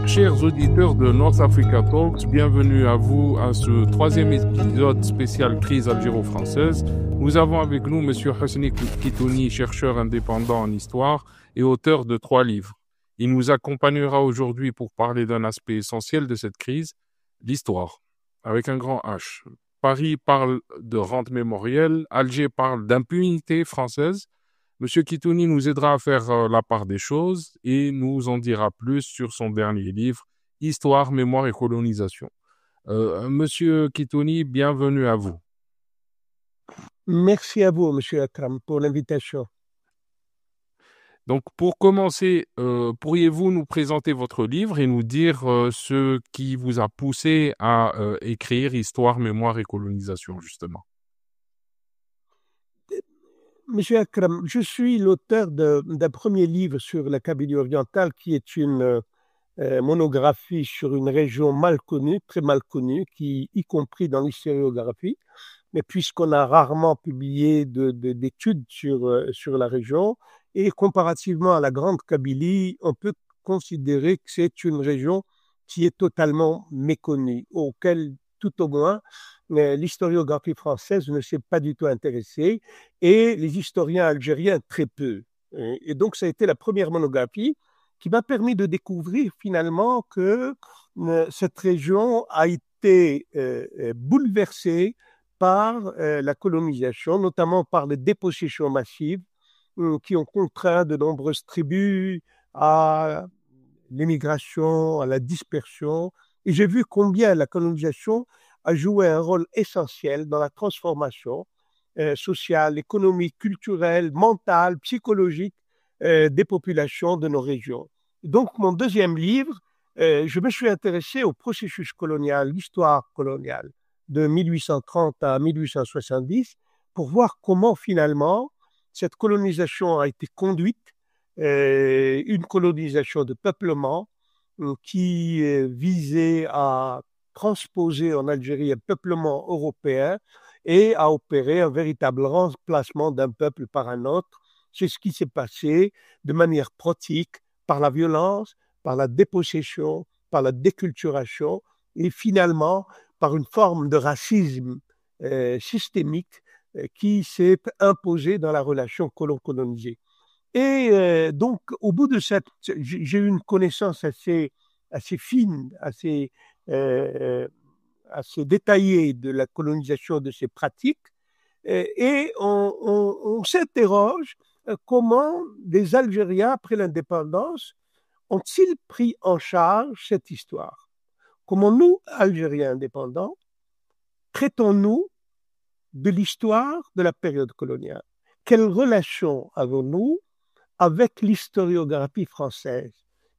Chers auditeurs de North Africa Talks, bienvenue à vous à ce troisième épisode spécial crise algéro-française. Nous avons avec nous M. Hosni Kitouni, chercheur indépendant en histoire et auteur de 3 livres. Il nous accompagnera aujourd'hui pour parler d'un aspect essentiel de cette crise, l'histoire, avec un grand H. Paris parle de rente mémorielle, Alger parle d'impunité française. Monsieur Kitouni nous aidera à faire la part des choses et nous en dira plus sur son dernier livre, Histoire, mémoire et colonisation. Monsieur Kitouni, bienvenue à vous. Merci à vous, Monsieur Akram, pour l'invitation. Donc, pour commencer, pourriez-vous nous présenter votre livre et nous dire ce qui vous a poussé à écrire Histoire, mémoire et colonisation, justement? Monsieur Akram, je suis l'auteur d'un premier livre sur la Kabylie orientale qui est une monographie sur une région mal connue, très mal connue, y compris dans l'historiographie. Mais puisqu'on a rarement publié d'études sur la région, et comparativement à la Grande Kabylie, on peut considérer que c'est une région qui est totalement méconnue, auquel tout au moins l'historiographie française ne s'est pas du tout intéressée, et les historiens algériens très peu. Et donc ça a été la première monographie qui m'a permis de découvrir finalement que cette région a été bouleversée par la colonisation, notamment par les dépossessions massives qui ont contraint de nombreuses tribus à l'émigration, à la dispersion. Et j'ai vu combien la colonisation a joué un rôle essentiel dans la transformation sociale, économique, culturelle, mentale, psychologique des populations de nos régions. Donc, mon deuxième livre, je me suis intéressé au processus colonial, l'histoire coloniale de 1830 à 1870, pour voir comment finalement cette colonisation a été conduite, une colonisation de peuplement qui visait à transposer en Algérie un peuplement européen et à opérer un véritable remplacement d'un peuple par un autre. C'est ce qui s'est passé de manière pratique, par la violence, par la dépossession, par la déculturation et finalement par une forme de racisme systémique qui s'est imposée dans la relation colon-colonisé. Et donc, au bout de j'ai eu une connaissance assez fine, assez détaillée de la colonisation de ces pratiques, et on s'interroge comment des Algériens, après l'indépendance, ont-ils pris en charge cette histoire? Comment nous, Algériens indépendants, traitons-nous de l'histoire de la période coloniale? Quelle relation avons-nous avec l'historiographie française?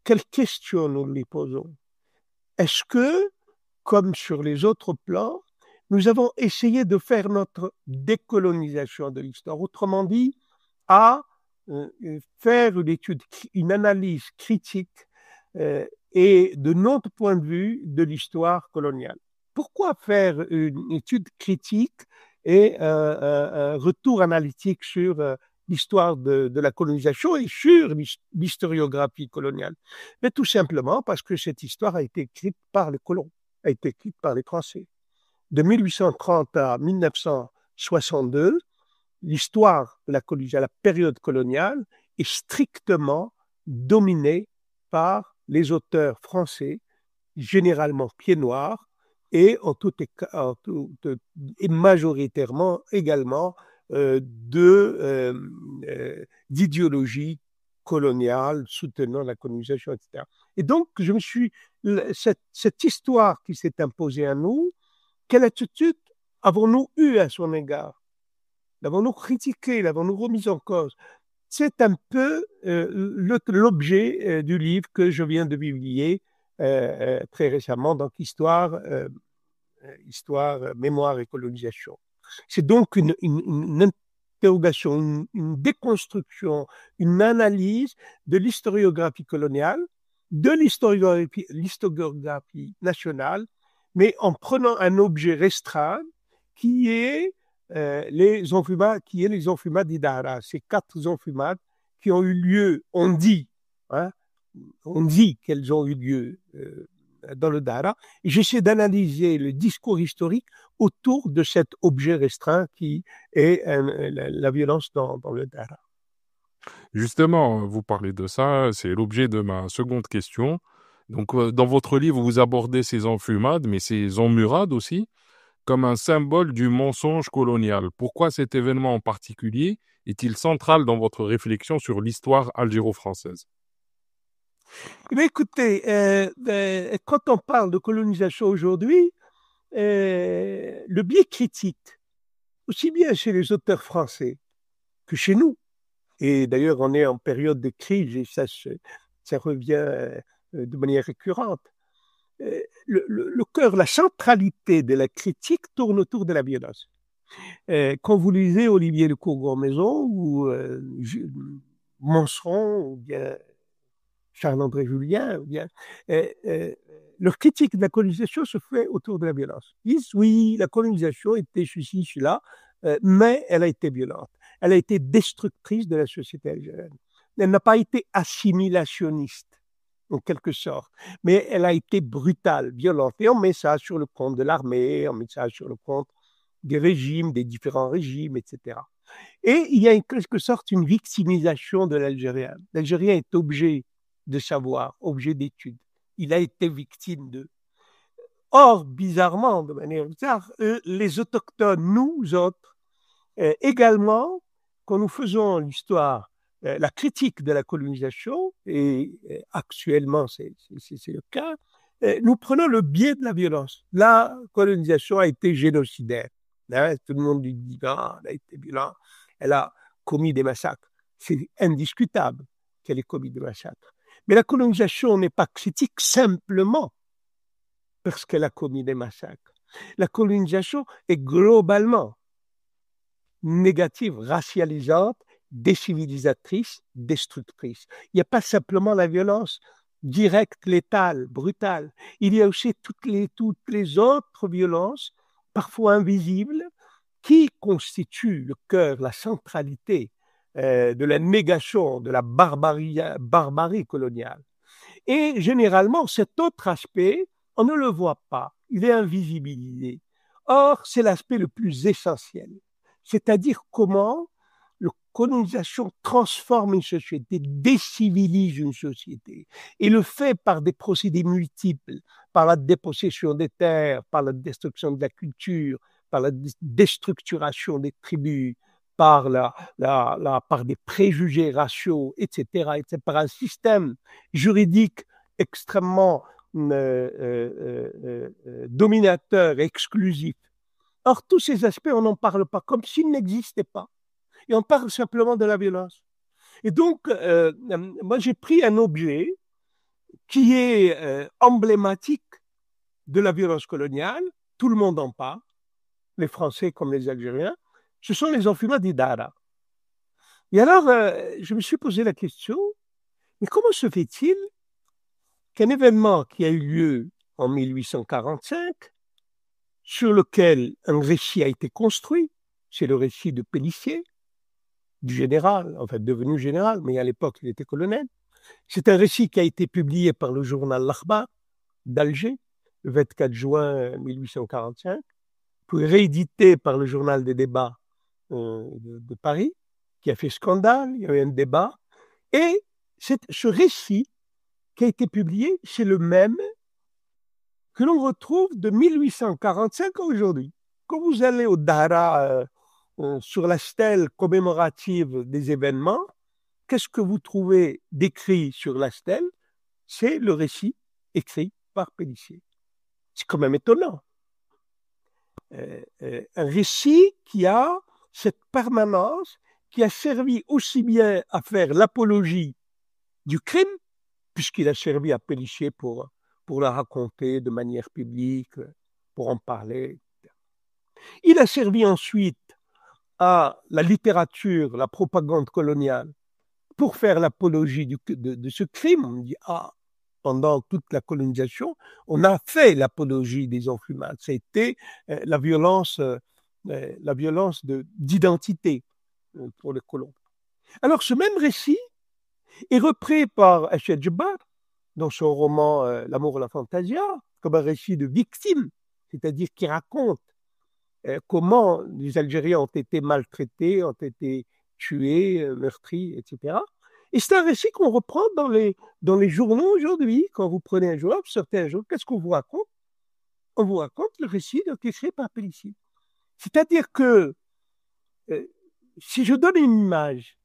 Quelles questions nous lui posons? Est-ce que, comme sur les autres plans, nous avons essayé de faire notre décolonisation de l'histoire, autrement dit, à faire une analyse critique et de notre point de vue de l'histoire coloniale? Pourquoi faire une étude critique et un retour analytique sur l'histoire de la colonisation et sur l'historiographie coloniale? Mais tout simplement parce que cette histoire a été écrite par les colons, a été écrite par les Français. De 1830 à 1962, l'histoire de la période coloniale est strictement dominée par les auteurs français, généralement pieds noirs, et et majoritairement également d'idéologie coloniale soutenant la colonisation, etc. Et donc, cette histoire qui s'est imposée à nous, quelle attitude avons-nous eue à son égard? L'avons-nous critiquée? L'avons-nous remise en cause? C'est un peu l'objet du livre que je viens de publier très récemment, donc Histoire, mémoire et colonisation. C'est donc une interrogation, une déconstruction, une analyse de l'historiographie coloniale, de l'historiographie nationale, mais en prenant un objet restreint qui est les enfumades d'Idara, ces 4 enfumades qui ont eu lieu, on dit, on dit qu'elles ont eu lieu dans le Dahra, et j'essaie d'analyser le discours historique autour de cet objet restreint qui est la violence dans le Dahra. Justement, vous parlez de ça, c'est l'objet de ma seconde question. Donc, dans votre livre, vous abordez ces enfumades, mais ces emmurades aussi, comme un symbole du mensonge colonial. Pourquoi cet événement en particulier est-il central dans votre réflexion sur l'histoire algéro-française? Mais écoutez, quand on parle de colonisation aujourd'hui, le biais critique, aussi bien chez les auteurs français que chez nous, et d'ailleurs on est en période de crise et ça revient de manière récurrente, le cœur, la centralité de la critique tourne autour de la violence. Quand vous lisez Olivier de Courgon-Maison ou Monceron ou bien Charles-André Julien, ou bien, leur critique de la colonisation se fait autour de la violence. Ils disent, oui, la colonisation était ceci, cela, mais elle a été violente. Elle a été destructrice de la société algérienne. Elle n'a pas été assimilationniste, en quelque sorte, mais elle a été brutale, violente. Et on met ça sur le compte de l'armée, on met ça sur le compte des régimes, des différents régimes, etc. Et il y a en quelque sorte une victimisation de l'Algérien. L'Algérien est objet de savoir, objet d'étude. Il a été victime d'eux. Or, bizarrement, de manière bizarre, les autochtones, nous autres, également, quand nous faisons l'histoire, la critique de la colonisation, et actuellement c'est le cas, nous prenons le biais de la violence. La colonisation a été génocidaire. Hein, tout le monde lui dit, non, elle a été violente, elle a commis des massacres. C'est indiscutable qu'elle ait commis des massacres. Mais la colonisation n'est pas critique simplement parce qu'elle a commis des massacres. La colonisation est globalement négative, racialisante, décivilisatrice, destructrice. Il n'y a pas simplement la violence directe, létale, brutale. Il y a aussi toutes les autres violences, parfois invisibles, qui constituent le cœur, la centralité de la négation, de la barbarie coloniale. Et généralement, cet autre aspect, on ne le voit pas, il est invisibilisé. Or, c'est l'aspect le plus essentiel, c'est-à-dire comment la colonisation transforme une société, décivilise une société, et le fait par des procédés multiples, par la dépossession des terres, par la destruction de la culture, par la déstructuration des tribus, par des préjugés raciaux, etc., par un système juridique extrêmement dominateur, exclusif. Or, tous ces aspects, on n'en parle pas, comme s'ils n'existaient pas. Et on parle simplement de la violence. Et donc, moi, j'ai pris un objet qui est emblématique de la violence coloniale. Tout le monde en parle, les Français comme les Algériens. Ce sont les enfumades du Dahra. Et alors, je me suis posé la question, mais comment se fait-il qu'un événement qui a eu lieu en 1845, sur lequel un récit a été construit, c'est le récit de Pélissier, du général, en fait devenu général, mais à l'époque il était colonel. C'est un récit qui a été publié par le journal L'Akhbar d'Alger, le 24 juin 1845, puis réédité par le journal des débats de Paris, qui a fait scandale, il y a eu un débat, et ce récit qui a été publié, c'est le même que l'on retrouve de 1845 à aujourd'hui. Quand vous allez au Dahra, sur la stèle commémorative des événements, qu'est-ce que vous trouvez décrit sur la stèle? C'est le récit écrit par Pélissier. C'est quand même étonnant. Un récit qui a cette permanence, qui a servi aussi bien à faire l'apologie du crime, puisqu'il a servi à Pélissier pour la raconter de manière publique, pour en parler. Il a servi ensuite à la littérature, la propagande coloniale, pour faire l'apologie de ce crime. On dit, pendant toute la colonisation, on a fait l'apologie des enfumades. C'était la violence d'identité pour les colons. Alors, ce même récit est repris par Achille Djebbar dans son roman L'amour et la fantasia, comme un récit de victime, c'est-à-dire qui raconte comment les Algériens ont été maltraités, ont été tués, meurtris, etc. Et c'est un récit qu'on reprend dans les journaux aujourd'hui. Quand vous prenez un journal, vous sortez un journal, qu'est-ce qu'on vous raconte? On vous raconte le récit écrit par Pélissier. C'est-à-dire que si je donne une image,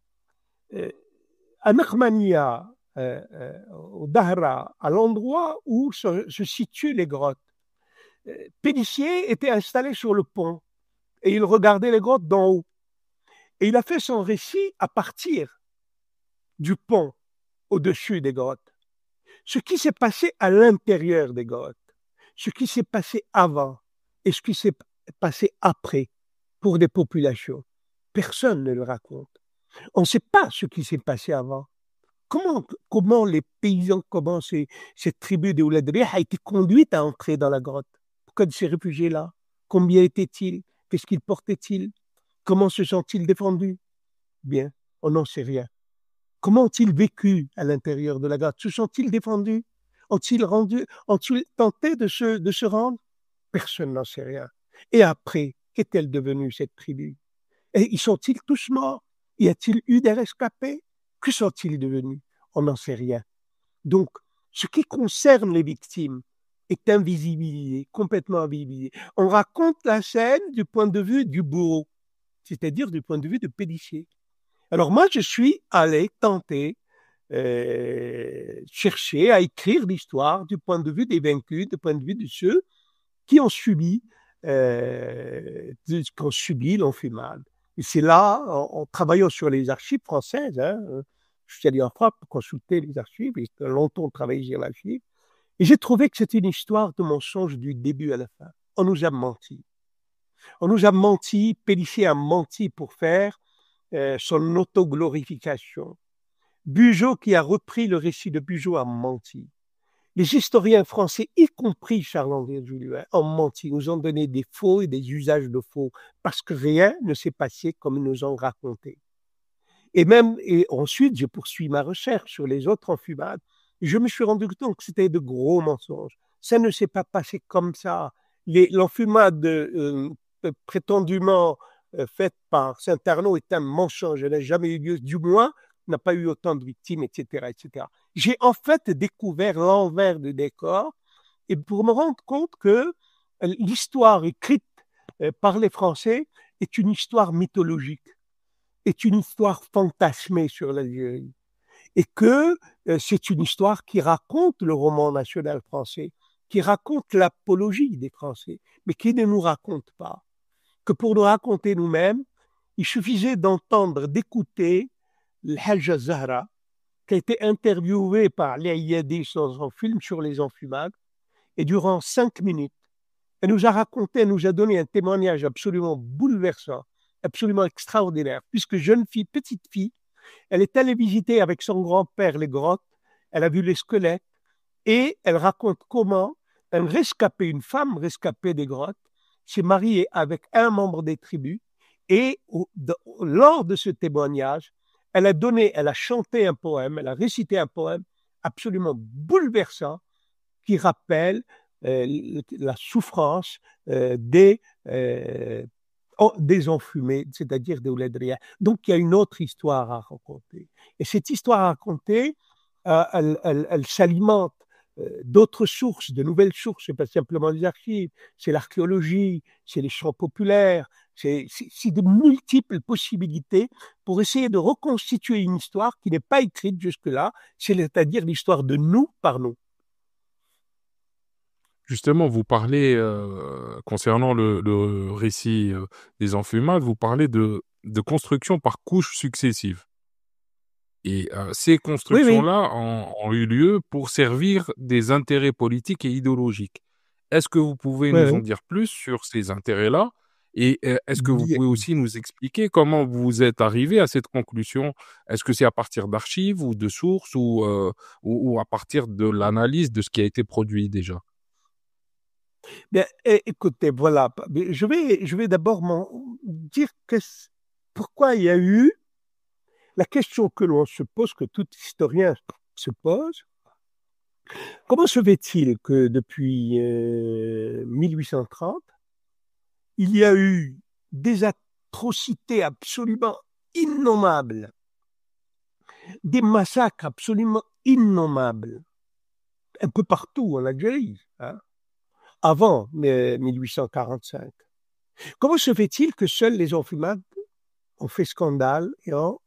à Nakhmania, au Dahra, à l'endroit où se situent les grottes, Pélissier était installé sur le pont et il regardait les grottes d'en haut. Et il a fait son récit à partir du pont au-dessus des grottes. Ce qui s'est passé à l'intérieur des grottes, ce qui s'est passé avant et ce qui s'est passé après pour des populations, personne ne le raconte. On ne sait pas ce qui s'est passé avant. Comment les paysans, comment cette tribu de Ouladriya a été conduite à entrer dans la grotte? Pourquoi de ces réfugiés là? Combien étaient-ils? Qu'est-ce qu'ils portaient-ils? Comment se sont-ils défendus? Bien, on n'en sait rien. Comment ont-ils vécu à l'intérieur de la grotte? Se sont-ils défendus? Ont-ils tenté de se rendre? Personne n'en sait rien. Et après, qu'est-elle devenue cette tribu? Et y sont-ils tous morts? Y a-t-il eu des rescapés? Que sont-ils devenus? On n'en sait rien. Donc, ce qui concerne les victimes est invisibilisé, complètement invisibilisé. On raconte la scène du point de vue du bourreau, c'est-à-dire du point de vue de Pélissier. Alors moi, je suis allé tenter, chercher à écrire l'histoire du point de vue des vaincus, du point de vue de ceux qui ont subi l'enfumade. Et c'est là, en travaillant sur les archives françaises, je suis allé en France pour consulter les archives, et longtemps travaillé sur l'archive, et j'ai trouvé que c'était une histoire de mensonge du début à la fin. On nous a menti. On nous a menti, Pélissier a menti pour faire son autoglorification. Bugeaud, qui a repris le récit de Bugeaud, a menti. Les historiens français, y compris Charles-André Juluin, ont menti, nous ont donné des faux et des usages de faux, parce que rien ne s'est passé comme ils nous ont raconté. Et ensuite, je poursuis ma recherche sur les autres enfumades. Je me suis rendu compte que c'était de gros mensonges. Ça ne s'est pas passé comme ça. L'enfumade prétendument faite par Saint-Arnaud est un mensonge. Elle n'a jamais eu lieu, du moins, n'a pas eu autant de victimes, etc., etc. J'ai en fait découvert l'envers du décor et pour me rendre compte que l'histoire écrite par les Français est une histoire mythologique, est une histoire fantasmée sur l'Algérie et que c'est une histoire qui raconte le roman national français, qui raconte l'apologie des Français, mais qui ne nous raconte pas. Que pour nous raconter nous-mêmes, il suffisait d'entendre, d'écouter le Hajj Zahra, qui a été interviewé par Léa Yadi dans son film sur les enfumades, et durant 5 minutes, elle nous a raconté, elle nous a donné un témoignage absolument bouleversant, absolument extraordinaire, puisque jeune fille, petite fille, elle est allée visiter avec son grand-père les grottes, elle a vu les squelettes, et elle raconte comment une femme rescapée des grottes, s'est mariée avec un membre des tribus, et lors de ce témoignage, elle a chanté un poème, elle a récité un poème absolument bouleversant qui rappelle la souffrance des enfumés, c'est-à-dire des Ouladriya. Donc, il y a une autre histoire à raconter. Et cette histoire à raconter, elle s'alimente d'autres sources, de nouvelles sources. C'est pas simplement les archives, c'est l'archéologie, c'est les chants populaires, c'est de multiples possibilités pour essayer de reconstituer une histoire qui n'est pas écrite jusque-là, c'est-à-dire l'histoire de nous par nous. Justement, vous parlez, concernant le récit des enfumades, vous parlez de construction par couches successives. Et ces Oui, oui. constructions-là ont eu lieu pour servir des intérêts politiques et idéologiques. Est-ce que vous pouvez Oui, nous en oui. dire plus sur ces intérêts-là? Et est-ce que vous Bien. pouvez aussi nous expliquer comment vous êtes arrivé à cette conclusion? Est-ce que c'est à partir d'archives ou de sources ou à partir de l'analyse de ce qui a été produit déjà? Bien, écoutez, voilà. Je vais d'abord dire pourquoi il y a eu la question que l'on se pose, que tout historien se pose, comment se fait-il que depuis 1830, il y a eu des atrocités absolument innommables, des massacres absolument innommables, un peu partout en Algérie, hein, avant 1845. Comment se fait-il que seuls les enfumades ont fait scandale et ont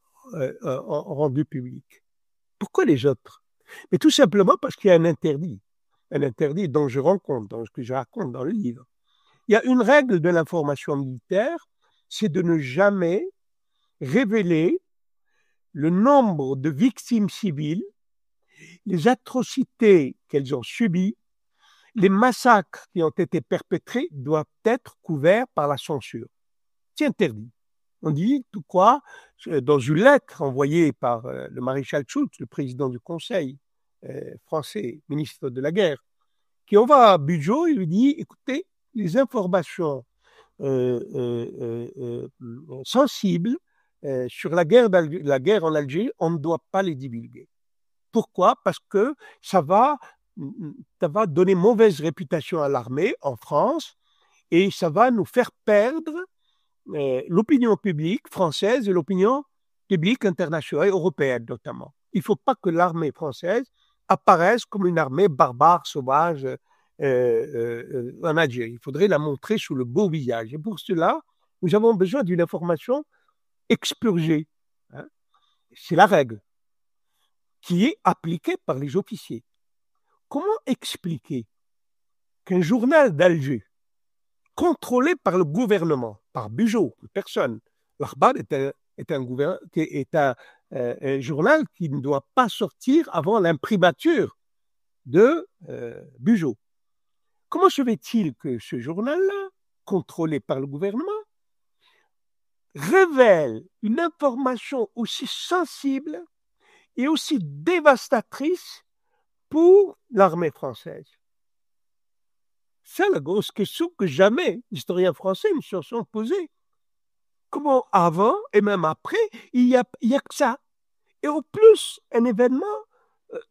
rendu public? Pourquoi les autres? Mais tout simplement parce qu'il y a un interdit dont que je raconte dans le livre. Il y a une règle de l'information militaire, c'est de ne jamais révéler le nombre de victimes civiles, les atrocités qu'elles ont subies, les massacres qui ont été perpétrés doivent être couverts par la censure. C'est interdit. On dit tout quoi, dans une lettre envoyée par le maréchal Schultz, le président du Conseil français, ministre de la guerre, qui envoie à Bugeaud et lui dit, écoutez, les informations sensibles sur la guerre en Algérie, on ne doit pas les divulguer. Pourquoi? Parce que ça va donner mauvaise réputation à l'armée en France et ça va nous faire perdre l'opinion publique française et l'opinion publique internationale, européenne notamment. Il ne faut pas que l'armée française apparaisse comme une armée barbare, sauvage en Algérie. Il faudrait la montrer sous le beau visage. Et pour cela, nous avons besoin d'une information expurgée. Hein. C'est la règle qui est appliquée par les officiers. Comment expliquer qu'un journal d'Alger, contrôlé par le gouvernement, par Bugeaud, personne, l'Akhbar est un journal qui ne doit pas sortir avant l'imprimature de Bugeaud. Comment se fait-il que ce journal-là, contrôlé par le gouvernement, révèle une information aussi sensible et aussi dévastatrice pour l'armée française? C'est la grosse question que jamais les historiens français ne se sont posés. Comment avant et même après, il y a que ça. Et au plus, un événement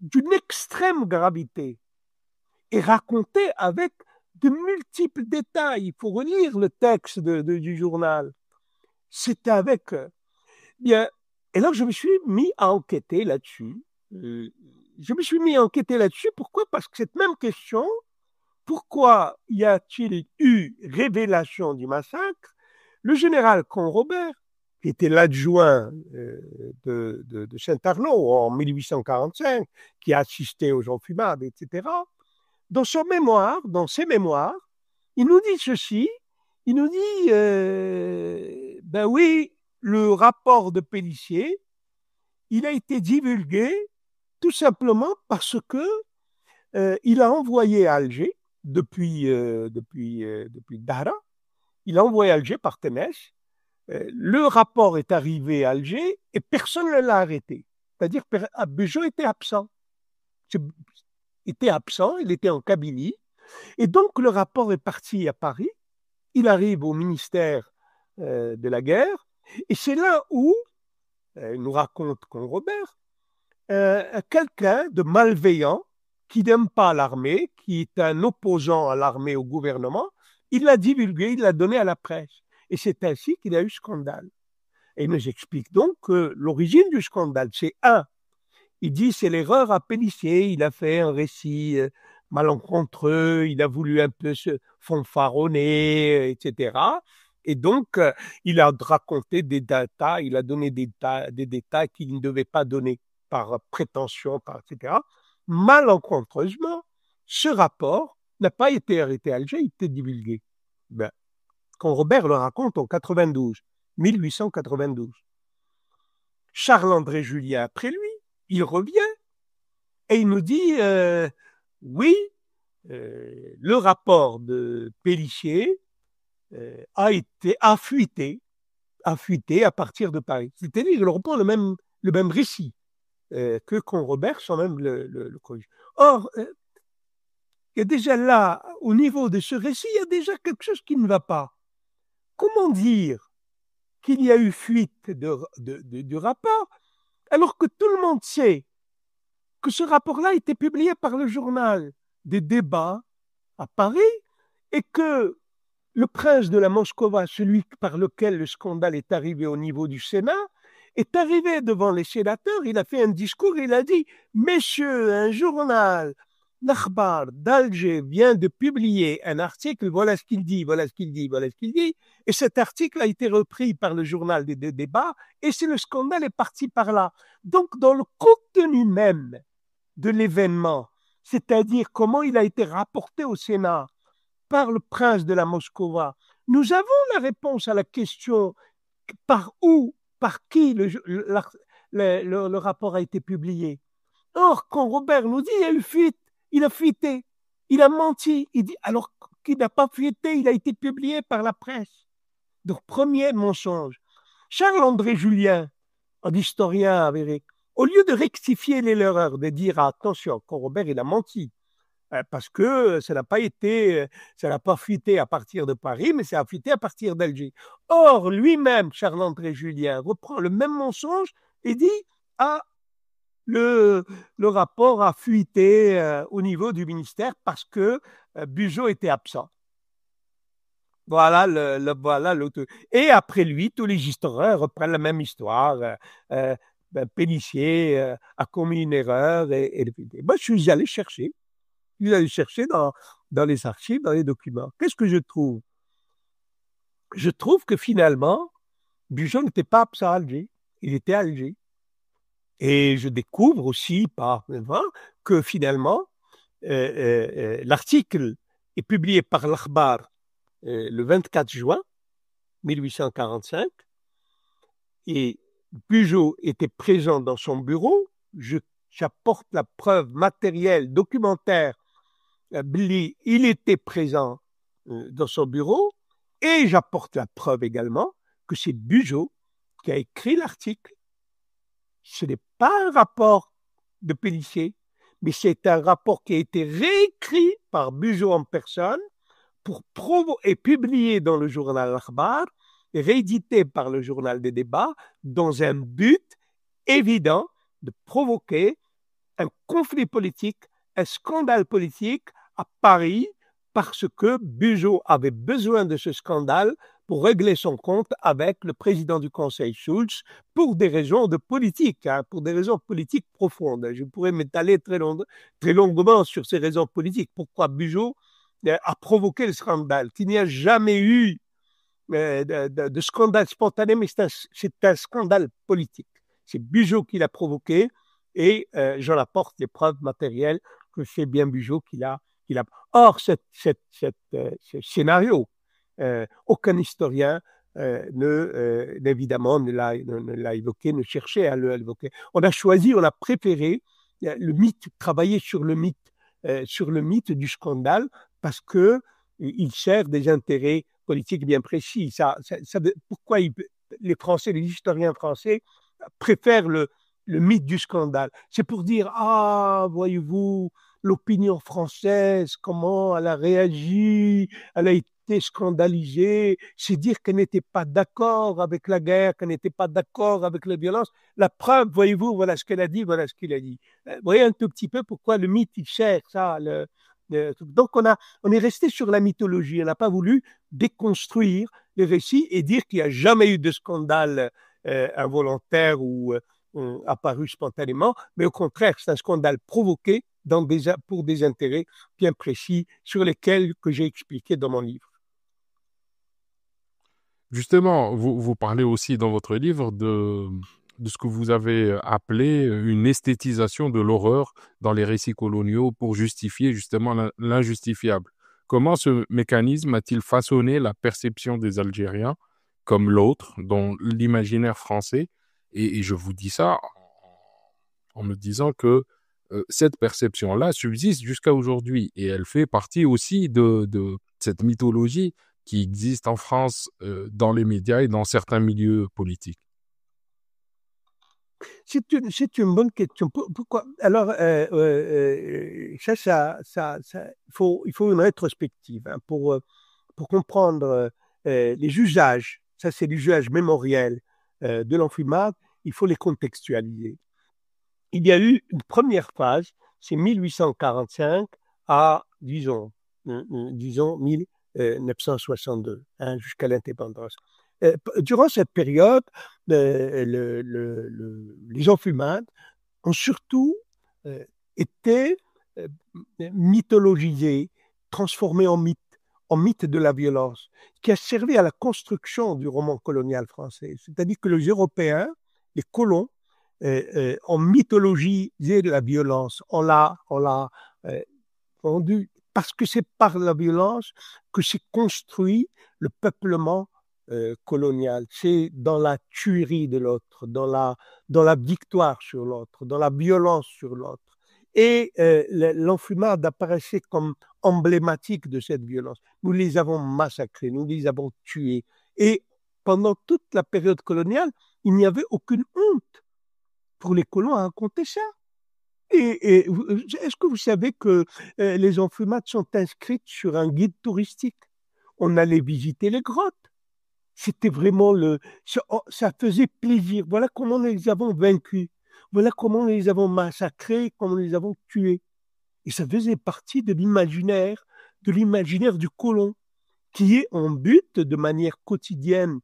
d'une extrême gravité est raconté avec de multiples détails. Il faut relire le texte du journal. C'était avec... bien, et là, je me suis mis à enquêter là-dessus. Pourquoi? Parce que cette même question, pourquoi y a-t-il eu révélation du massacre? Le général Conrobert, qui était l'adjoint de Saint-Arnaud en 1845, qui a assisté aux enfumades, etc., dans ses mémoires, il nous dit ceci, il nous dit, ben oui, le rapport de Pélissier, il a été divulgué tout simplement parce que il a envoyé à Alger, depuis Dahra, il a envoyé à Alger par Témèche, le rapport est arrivé à Alger et personne ne l'a arrêté. C'est-à-dire que Bugeaud était absent. Il était en Kabylie, et donc le rapport est parti à Paris, il arrive au ministère de la guerre, et c'est là où, nous raconte Conrobert, quelqu'un de malveillant, qui n'aime pas l'armée, qui est un opposant à l'armée, au gouvernement, il l'a divulgué, il l'a donné à la presse. Et c'est ainsi qu'il y a eu scandale. Et il nous explique donc que l'origine du scandale, c'est il dit c'est l'erreur à Pélissier, il a fait un récit malencontreux, il a voulu un peu se fanfaronner, etc. Et donc, il a raconté des datas, il a donné des détails qu'il ne devait pas donner par prétention, etc. Malencontreusement, ce rapport n'a pas été arrêté à Alger, il était divulgué. Ben, Conrobert le raconte en 1892. Charles-André Julien, après lui, il revient et il nous dit oui, le rapport de Pélissier a fuité à partir de Paris. C'est-à-dire qu'il reprend le même récit que Conrobert sans même le corriger. Or, il y a déjà là, au niveau de ce récit, il y a déjà quelque chose qui ne va pas. Comment dire qu'il y a eu fuite du rapport alors que tout le monde sait que ce rapport-là a été publié par le journal des débats à Paris et que le prince de la Moscova, celui par lequel le scandale est arrivé au niveau du Sénat, est arrivé devant les sénateurs, il a fait un discours, il a dit « Messieurs, un journal, l'Akhbar d'Alger vient de publier un article, voilà ce qu'il dit, voilà ce qu'il dit, voilà ce qu'il dit, et cet article a été repris par le journal des débats, et c'est le scandale est parti par là. » Donc, dans le contenu même de l'événement, c'est-à-dire comment il a été rapporté au Sénat par le prince de la Moscova, nous avons la réponse à la question par où, par qui le rapport a été publié. Or, quand Robert nous dit il y a eu fuite, il a fuité, il a menti, il dit alors qu'il n'a pas fuité, il a été publié par la presse. Donc, premier mensonge. Charles-André Julien, un historien avéré, au lieu de rectifier l'erreur, de dire attention, quand Robert il a menti, parce que ça n'a pas fuité à partir de Paris, mais ça a fuité à partir d'Alger. Or, lui-même, Charles-André Julien, reprend le même mensonge et dit ah, le rapport a fuité au niveau du ministère parce que Bugeaud était absent. Voilà l'autre. Et après lui, tous les historiens reprennent la même histoire. Pélissier a commis une erreur et moi, je suis allé chercher. Je suis allé chercher dans les archives, dans les documents. Qu'est-ce que je trouve? Je trouve que finalement, Bugeaud n'était pas absent à Alger. Il était à Alger. Et je découvre aussi que finalement, l'article est publié par l'Akhbar le 24 juin 1845 et Bugeaud était présent dans son bureau. J'apporte la preuve matérielle, documentaire. Il était présent dans son bureau et j'apporte la preuve également que c'est Bugeaud qui a écrit l'article. Ce n'est pas un rapport de Pélissier, mais c'est un rapport qui a été réécrit par Bugeaud en personne et publié dans le journal Akhbar et réédité par le journal des débats dans un but évident de provoquer un conflit politique, un scandale politique à Paris parce que Bugeaud avait besoin de ce scandale pour régler son compte avec le président du Conseil Schulz pour des raisons de politique, pour des raisons politiques profondes. Je pourrais m'étaler très longuement sur ces raisons politiques. Pourquoi Bugeaud a provoqué le scandale? Qu'il n'y a jamais eu de scandale spontané, mais c'est un scandale politique. C'est Bugeaud qui l'a provoqué et j'en apporte les preuves matérielles que c'est bien Bugeaud qui l'a. Or, ce scénario, aucun historien évidemment ne l'a évoqué, ne cherchait à l'évoquer. On a préféré le mythe, travailler sur le mythe du scandale parce que il sert des intérêts politiques bien précis. Pourquoi les Français, les historiens français préfèrent le mythe du scandale? C'est pour dire, voyez-vous, l'opinion française, comment elle a réagi, elle a été scandalisée, c'est dire qu'elle n'était pas d'accord avec la guerre, qu'elle n'était pas d'accord avec la violence. La preuve, voyez-vous, voilà ce qu'elle a dit, voilà ce qu'il a dit. Vous voyez un tout petit peu pourquoi le mythe, il cherche ça. Donc, on est resté sur la mythologie. On n'a pas voulu déconstruire les récits et dire qu'il n'y a jamais eu de scandale involontaire ou apparu spontanément, mais au contraire, c'est un scandale provoqué pour des intérêts bien précis sur lesquels que j'ai expliqué dans mon livre. Justement, vous parlez aussi dans votre livre de ce que vous avez appelé une esthétisation de l'horreur dans les récits coloniaux pour justifier justement l'injustifiable. Comment ce mécanisme a-t-il façonné la perception des Algériens comme l'autre, dans l'imaginaire français? Et je vous dis ça en me disant que cette perception-là subsiste jusqu'à aujourd'hui et elle fait partie aussi de cette mythologie qui existe en France dans les médias et dans certains milieux politiques. C'est une bonne question. Pourquoi? Alors, il faut une rétrospective pour comprendre les usages. Ça, c'est l'usage mémoriel de l'enfumage. il faut les contextualiser. Il y a eu une première phase, c'est 1845 à, disons 1962, hein, jusqu'à l'indépendance. Durant cette période, les enfumades ont surtout été mythologisés, transformés en mythe de la violence, qui a servi à la construction du roman colonial français. C'est-à-dire que les Européens, les colons, ont mythologisé la violence, on l'a rendu, parce que c'est par la violence que s'est construit le peuplement colonial. C'est dans la tuerie de l'autre, dans la victoire sur l'autre, dans la violence sur l'autre. Et l'enfumade apparaissait comme emblématique de cette violence. Nous les avons massacrés, nous les avons tués. Et pendant toute la période coloniale, il n'y avait aucune honte pour les colons à raconter ça. Et est-ce que vous savez que les enfumades sont inscrites sur un guide touristique? On allait visiter les grottes. C'était vraiment ça faisait plaisir. Voilà comment nous les avons vaincus. Voilà comment nous les avons massacrés, comment nous les avons tués. Et ça faisait partie de l'imaginaire du colon, qui est en but de manière quotidienne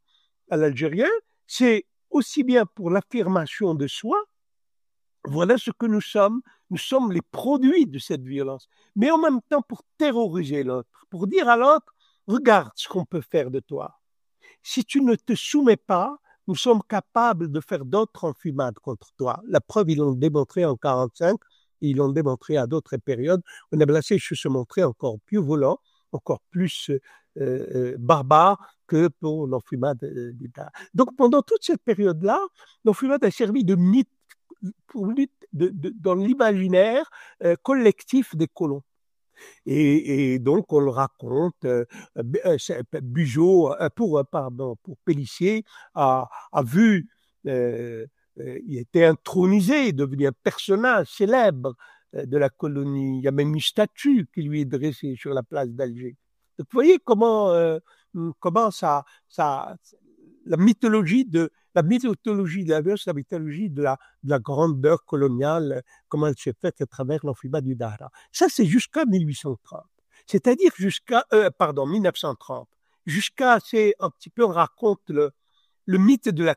à l'Algérien. C'est aussi bien pour l'affirmation de soi. Voilà ce que nous sommes. Nous sommes les produits de cette violence. Mais en même temps pour terroriser l'autre, pour dire à l'autre, regarde ce qu'on peut faire de toi. Si tu ne te soumets pas, nous sommes capables de faire d'autres enfumades contre toi. La preuve, ils l'ont démontré en 1945, et ils l'ont démontré à d'autres périodes. On a placé se montrer encore plus violent, encore plus barbare que pour l'enfumade d'État. Donc pendant toute cette période-là, l'enfumade a servi de mythe dans l'imaginaire collectif des colons. Et donc, on le raconte, Bugeaud, pour Pélissier, a vu, il était intronisé, devenu un personnage célèbre de la colonie. Il y a même une statue qui lui est dressée sur la place d'Alger. Donc, vous voyez comment la mythologie de la violence, la mythologie de la grandeur coloniale, comment elle s'est faite à travers l'enfumade du Dahra. Ça, c'est jusqu'à 1830. C'est-à-dire jusqu'à 1930. C'est un petit peu, on raconte le mythe de la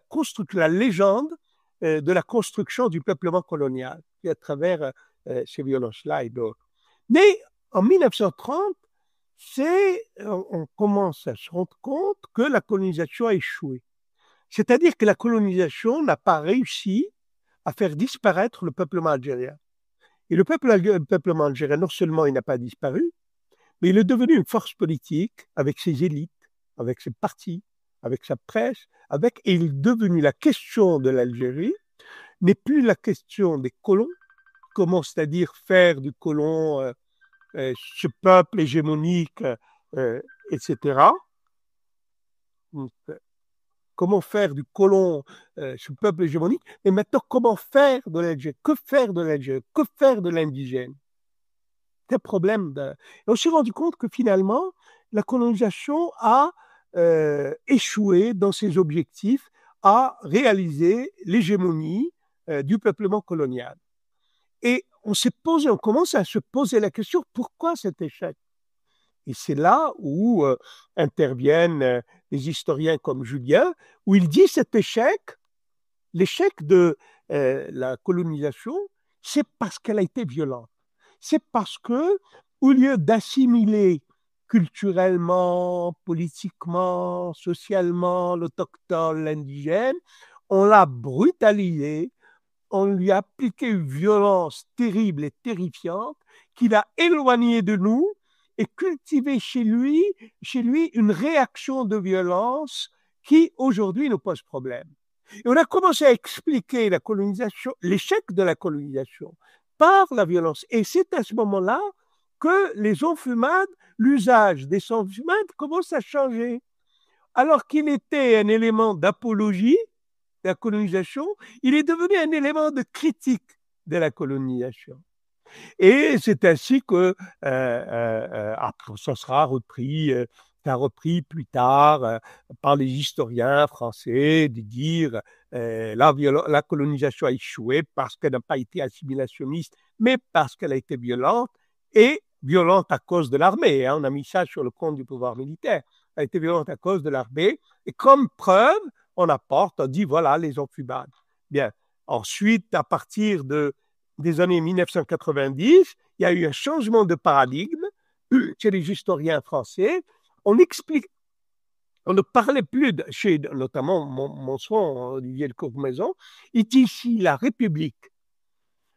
légende de la construction du peuplement colonial, à travers ces violences-là et d'autres. Mais en 1930, on commence à se rendre compte que la colonisation a échoué. C'est-à-dire que la colonisation n'a pas réussi à faire disparaître le peuplement algérien. Et le peuplement algérien, non seulement il n'a pas disparu, mais il est devenu une force politique avec ses élites, avec ses partis, avec sa presse, et il est devenu la question de l'Algérie, n'est plus la question des colons, comment c'est-à-dire faire du colon ce peuple hégémonique, etc. Comment faire du colon ce peuple hégémonique, et maintenant comment faire de l'Algérie, que faire de l'Algérie, que faire de l'indigène. C'est un problème. Et on s'est rendu compte que finalement, la colonisation a échoué dans ses objectifs à réaliser l'hégémonie du peuplement colonial. Et on commence à se poser la question, pourquoi cet échec? Et c'est là où interviennent des historiens comme Julien, où il dit l'échec de la colonisation, c'est parce qu'elle a été violente. C'est parce que, au lieu d'assimiler culturellement, politiquement, socialement l'autochtone, l'indigène, on l'a brutalisé, on lui a appliqué une violence terrible et terrifiante qui l'a éloigné de nous et cultivé chez lui une réaction de violence qui aujourd'hui nous pose problème. Et on a commencé à expliquer l'échec de la colonisation par la violence. Et c'est à ce moment-là que les enfumades, l'usage des enfumades commence à changer. Alors qu'il était un élément d'apologie de la colonisation, il est devenu un élément de critique de la colonisation. Et c'est ainsi que après, ça sera repris été repris plus tard par les historiens français de dire la colonisation a échoué parce qu'elle n'a pas été assimilationniste, mais parce qu'elle a été violente, et violente à cause de l'armée. On a mis ça sur le compte du pouvoir militaire. Elle a été violente à cause de l'armée. Et comme preuve, on dit voilà les enfumades. Bien. Ensuite, à partir des années 1990, il y a eu un changement de paradigme chez les historiens français. On ne parlait plus, chez notamment mon soin, Olivier de Courmaison, il dit ici la République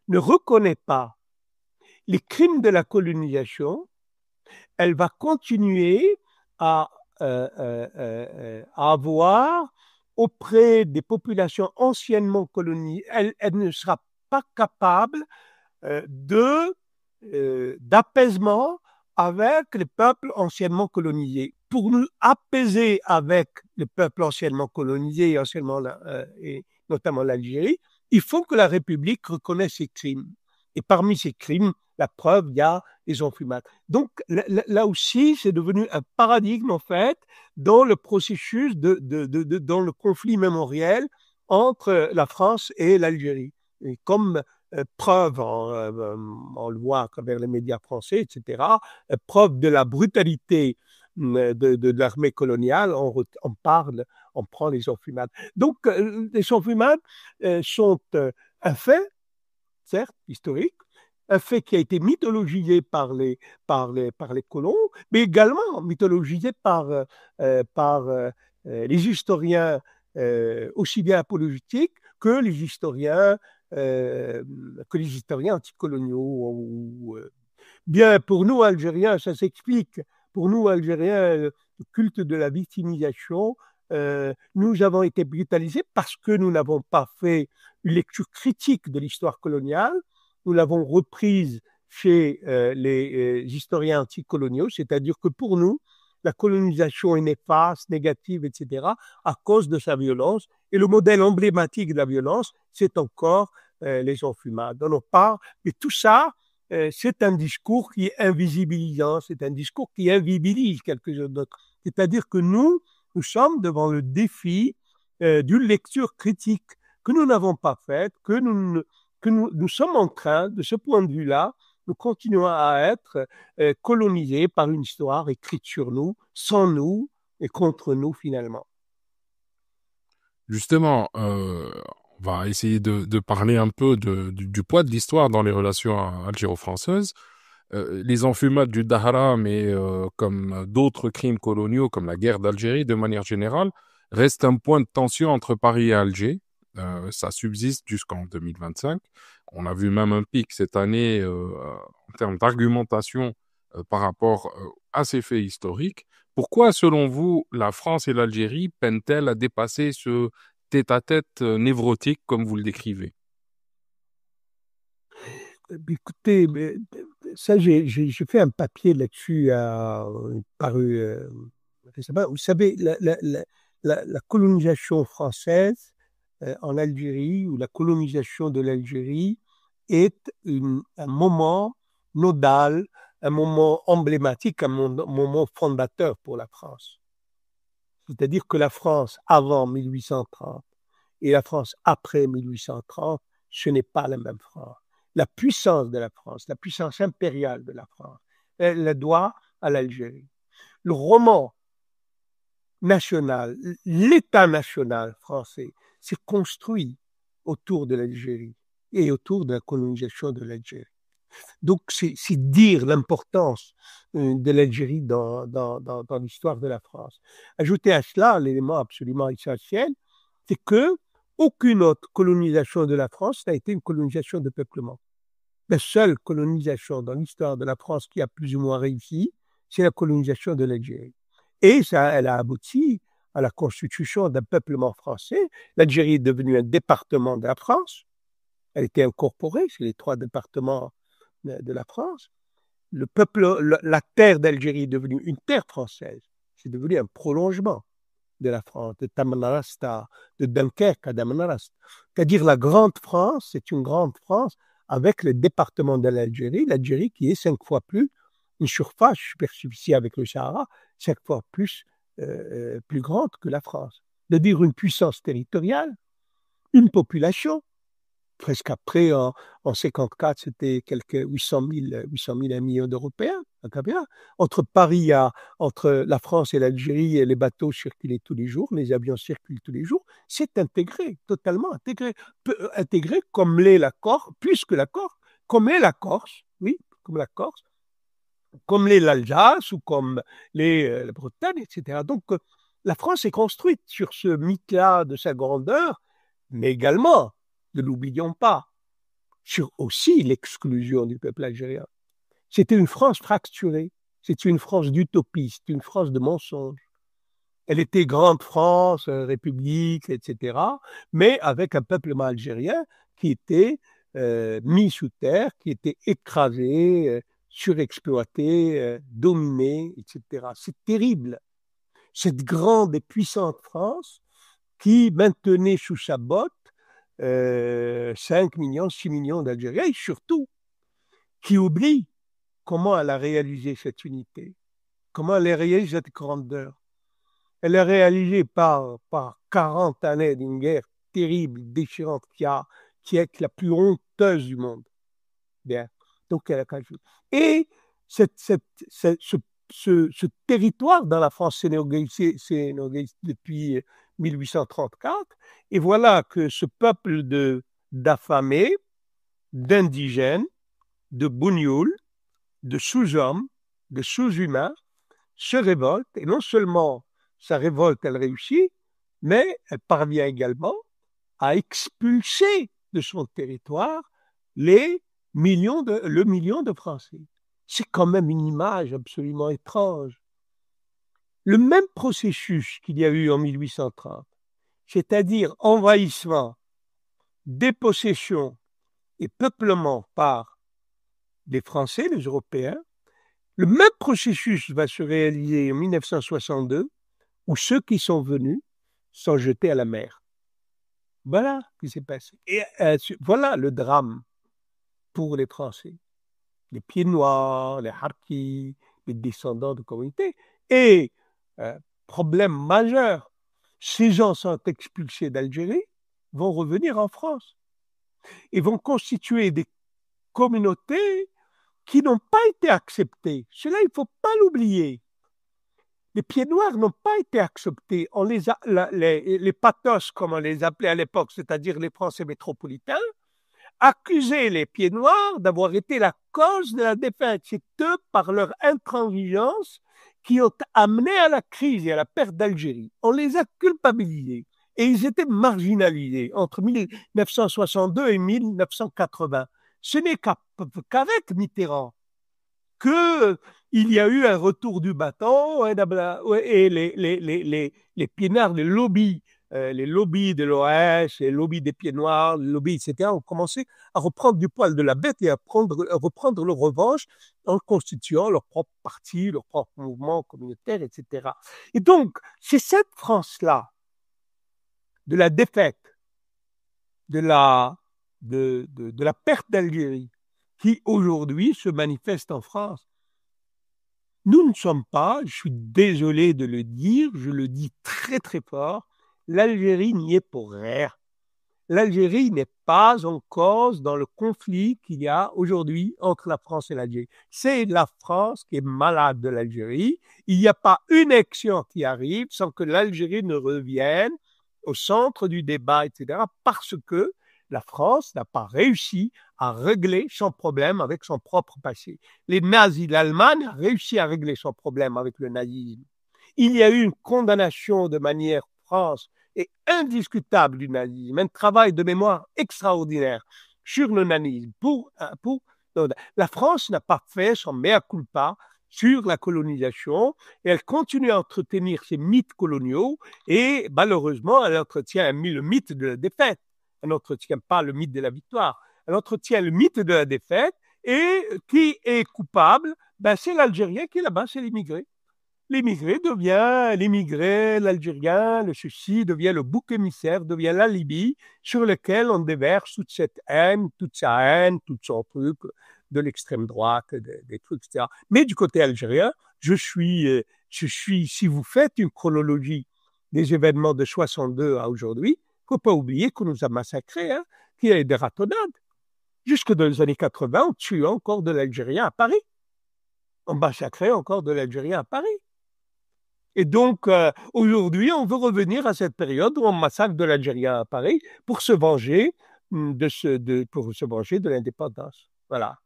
ne reconnaît pas les crimes de la colonisation, elle va continuer à avoir auprès des populations anciennement colonisées, elle ne sera pas capable d'apaisement avec les peuples anciennement colonisés. Pour nous apaiser avec les peuples anciennement colonisés et notamment l'Algérie, il faut que la République reconnaisse ces crimes. Et parmi ces crimes, la preuve, il y a les enfumades. Donc là aussi, c'est devenu un paradigme en fait dans le processus dans le conflit mémoriel entre la France et l'Algérie. Et comme preuve, on le voit à travers les médias français, etc., preuve de la brutalité de l'armée coloniale, on prend les enfumades. Donc les enfumades sont un fait, certes, historique, un fait qui a été mythologisé par les colons, mais également mythologisé par les historiens aussi bien apologétiques que les historiens anticoloniaux. Bien, pour nous, Algériens, ça s'explique. Pour nous, Algériens, le culte de la victimisation, nous avons été brutalisés parce que nous n'avons pas fait une lecture critique de l'histoire coloniale. Nous l'avons reprise chez les historiens anticoloniaux, c'est-à-dire que pour nous, la colonisation est néfaste, négative, etc., à cause de sa violence. Et le modèle emblématique de la violence, c'est encore les enfumades. On en parle, mais tout ça, c'est un discours qui est invisibilisant, c'est un discours qui invisibilise quelque chose d'autre. C'est-à-dire que nous sommes devant le défi d'une lecture critique que nous n'avons pas faite, que nous sommes en train, de ce point de vue-là, nous continuons à être colonisés par une histoire écrite sur nous, sans nous et contre nous finalement. Justement, on va essayer de parler un peu du poids de l'histoire dans les relations algéro-françaises. Les enfumades du Dahra, mais comme d'autres crimes coloniaux, comme la guerre d'Algérie de manière générale, restent un point de tension entre Paris et Alger. Ça subsiste jusqu'en 2025. On a vu même un pic cette année en termes d'argumentation par rapport à ces faits historiques. Pourquoi, selon vous, la France et l'Algérie peinent-elles à dépasser ce tête-à-tête névrotique comme vous le décrivez? Écoutez, ça, j'ai fait un papier là-dessus paru récemment. Vous savez, la colonisation française en Algérie, ou la colonisation de l'Algérie, est un moment nodal, un moment emblématique, un moment fondateur pour la France. C'est-à-dire que la France avant 1830 et la France après 1830, ce n'est pas la même France. La puissance de la France, la puissance impériale de la France, elle la doit à l'Algérie. Le roman national, l'État national français s'est construit autour de l'Algérie et autour de la colonisation de l'Algérie. Donc, c'est dire l'importance de l'Algérie dans l'histoire de la France. Ajouter à cela l'élément absolument essentiel, c'est que aucune autre colonisation de la France n'a été une colonisation de peuplement. La seule colonisation dans l'histoire de la France qui a plus ou moins réussi, c'est la colonisation de l'Algérie. Et ça, elle a abouti à la constitution d'un peuplement français. L'Algérie est devenue un département de la France. Elle était incorporée, c'est les 3 départements de la France. La terre d'Algérie est devenue une terre française. C'est devenu un prolongement de la France, de Tamanrasset, de Dunkerque à Tamanrasset. C'est-à-dire la grande France, c'est une grande France avec le département de l'Algérie qui est 5 fois plus, une superficie avec le Sahara, 5 fois plus grande que la France. C'est-à-dire une puissance territoriale, une population. Presque après, en 54, c'était quelques 800 000 1 million d'Européens. Entre la France et l'Algérie, les bateaux circulaient tous les jours, les avions circulent tous les jours. C'est intégré, totalement intégré. Intégré comme l'est la Corse, plus que la Corse, comme l'est la Corse, oui, comme la Corse, comme l'est l'Alsace ou comme la Bretagne, etc. Donc, la France est construite sur ce mythe-là de sa grandeur, mais également, ne l'oublions pas, sur aussi l'exclusion du peuple algérien. C'était une France fracturée, c'était une France d'utopie, c'était une France de mensonges. Elle était grande France, république, etc., mais avec un peuplement algérien qui était mis sous terre, qui était écrasé, surexploité, dominé, etc. C'est terrible. Cette grande et puissante France qui maintenait sous sa botte 5 millions, 6 millions d'Algériens, et surtout, qui oublie comment elle a réalisé cette unité, comment elle a réalisé cette grandeur. Elle est réalisée par 40 années d'une guerre terrible, déchirante, qui est la plus honteuse du monde. Bien. Donc, elle a quelque chose. Et ce territoire dans la France sénégalaise depuis 1834, et voilà que ce peuple d'affamés, d'indigènes, de bougnoules, de sous-hommes, de sous-humains, se révolte, et non seulement sa révolte, elle réussit, mais elle parvient également à expulser de son territoire le million de Français. C'est quand même une image absolument étrange. Le même processus qu'il y a eu en 1830, c'est-à-dire envahissement, dépossession et peuplement par les Français, les Européens, le même processus va se réaliser en 1962, où ceux qui sont venus sont jetés à la mer. Voilà ce qui s'est passé. Et voilà le drame pour les Français. Les pieds noirs, les harkis, les descendants de communautés. Et problème majeur, ces gens sont expulsés d'Algérie, vont revenir en France et vont constituer des communautés qui n'ont pas été acceptées. Cela, il ne faut pas l'oublier. Les pieds noirs n'ont pas été acceptés. Les patos, comme on les appelait à l'époque, c'est-à-dire les Français métropolitains, accusaient les pieds noirs d'avoir été la cause de la défaite. C'est eux, par leur intransigeance, qui ont amené à la crise et à la perte d'Algérie. On les a culpabilisés et ils étaient marginalisés entre 1962 et 1980. Ce n'est qu'avec Mitterrand qu'il y a eu un retour du bâton et les pieds noirs, les lobbies de l'OS, les lobbies des pieds noirs, les lobbies, etc., ont commencé à reprendre du poil de la bête et à reprendre leur revanche en constituant leur propre parti, leur propre mouvement communautaire, etc. Et donc, c'est cette France-là, de la défaite, de la perte d'Algérie, qui aujourd'hui se manifeste en France. Nous ne sommes pas, je suis désolé de le dire, je le dis très très fort, l'Algérie n'y est pour rien. L'Algérie n'est pas en cause dans le conflit qu'il y a aujourd'hui entre la France et l'Algérie. C'est la France qui est malade de l'Algérie. Il n'y a pas une action qui arrive sans que l'Algérie ne revienne au centre du débat, etc., parce que la France n'a pas réussi à régler son problème avec son propre passé. Les nazis, l'Allemagne a réussi à régler son problème avec le nazisme. Il y a eu une condamnation de manière France et indiscutable du nazisme, un travail de mémoire extraordinaire sur le nazisme. La France n'a pas fait son mea culpa sur la colonisation et elle continue à entretenir ses mythes coloniaux et malheureusement elle entretient le mythe de la défaite. Elle n'entretient pas le mythe de la victoire. Elle entretient le mythe de la défaite et qui est coupable? C'est l'Algérien qui est là-bas, c'est l'immigré. L'immigré, l'Algérien, le ceci devient le bouc émissaire, devient l'alibi sur lequel on déverse toute cette haine, toute sa haine, tout son truc de l'extrême droite, des trucs, etc. Mais du côté algérien, je suis Si vous faites une chronologie des événements de 62 à aujourd'hui, il ne faut pas oublier qu'on nous a massacrés, hein, qu'il y a eu des ratonnades. Jusque dans les années 80, on tuait encore de l'Algérien à Paris. On massacrait encore de l'Algérien à Paris. Et donc, aujourd'hui, on veut revenir à cette période où on massacre de l'Algérien à Paris pour se venger de l'indépendance. Voilà.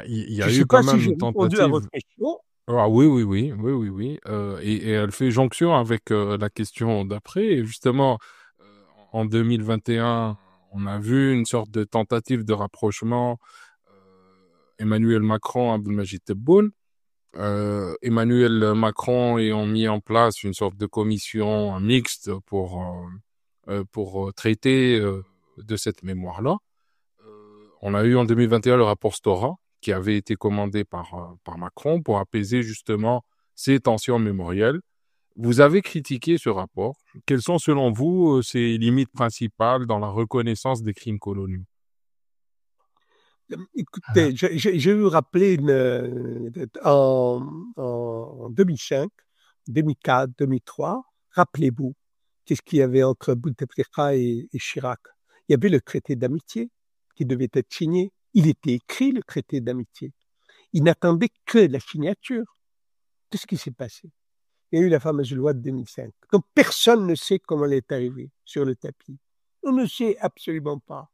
Il y Je a ne eu sais quand pas si même j'ai une répondu à tentative. votre question. Ah oui, oui, oui, oui, oui, oui. Et elle fait jonction avec la question d'après. Et justement, en 2021, on a vu une sorte de tentative de rapprochement Emmanuel Macron, Abdelmajid Tebboune. Emmanuel Macron ayant mis en place une sorte de commission mixte pour traiter de cette mémoire-là. On a eu en 2021 le rapport Stora, qui avait été commandé par Macron pour apaiser justement ces tensions mémorielles. Vous avez critiqué ce rapport. Quelles sont selon vous ses limites principales dans la reconnaissance des crimes coloniaux? Écoutez, j'ai eu rappelé en 2005, 2004, 2003, rappelez-vous, qu'est-ce qu'il y avait entre Bouteflika et Chirac? Il y avait le traité d'amitié qui devait être signé. Il était écrit, le traité d'amitié. Il n'attendait que la signature. Qu'est-ce qui s'est passé? Il y a eu la fameuse loi de 2005. Donc personne ne sait comment elle est arrivée sur le tapis. On ne sait absolument pas.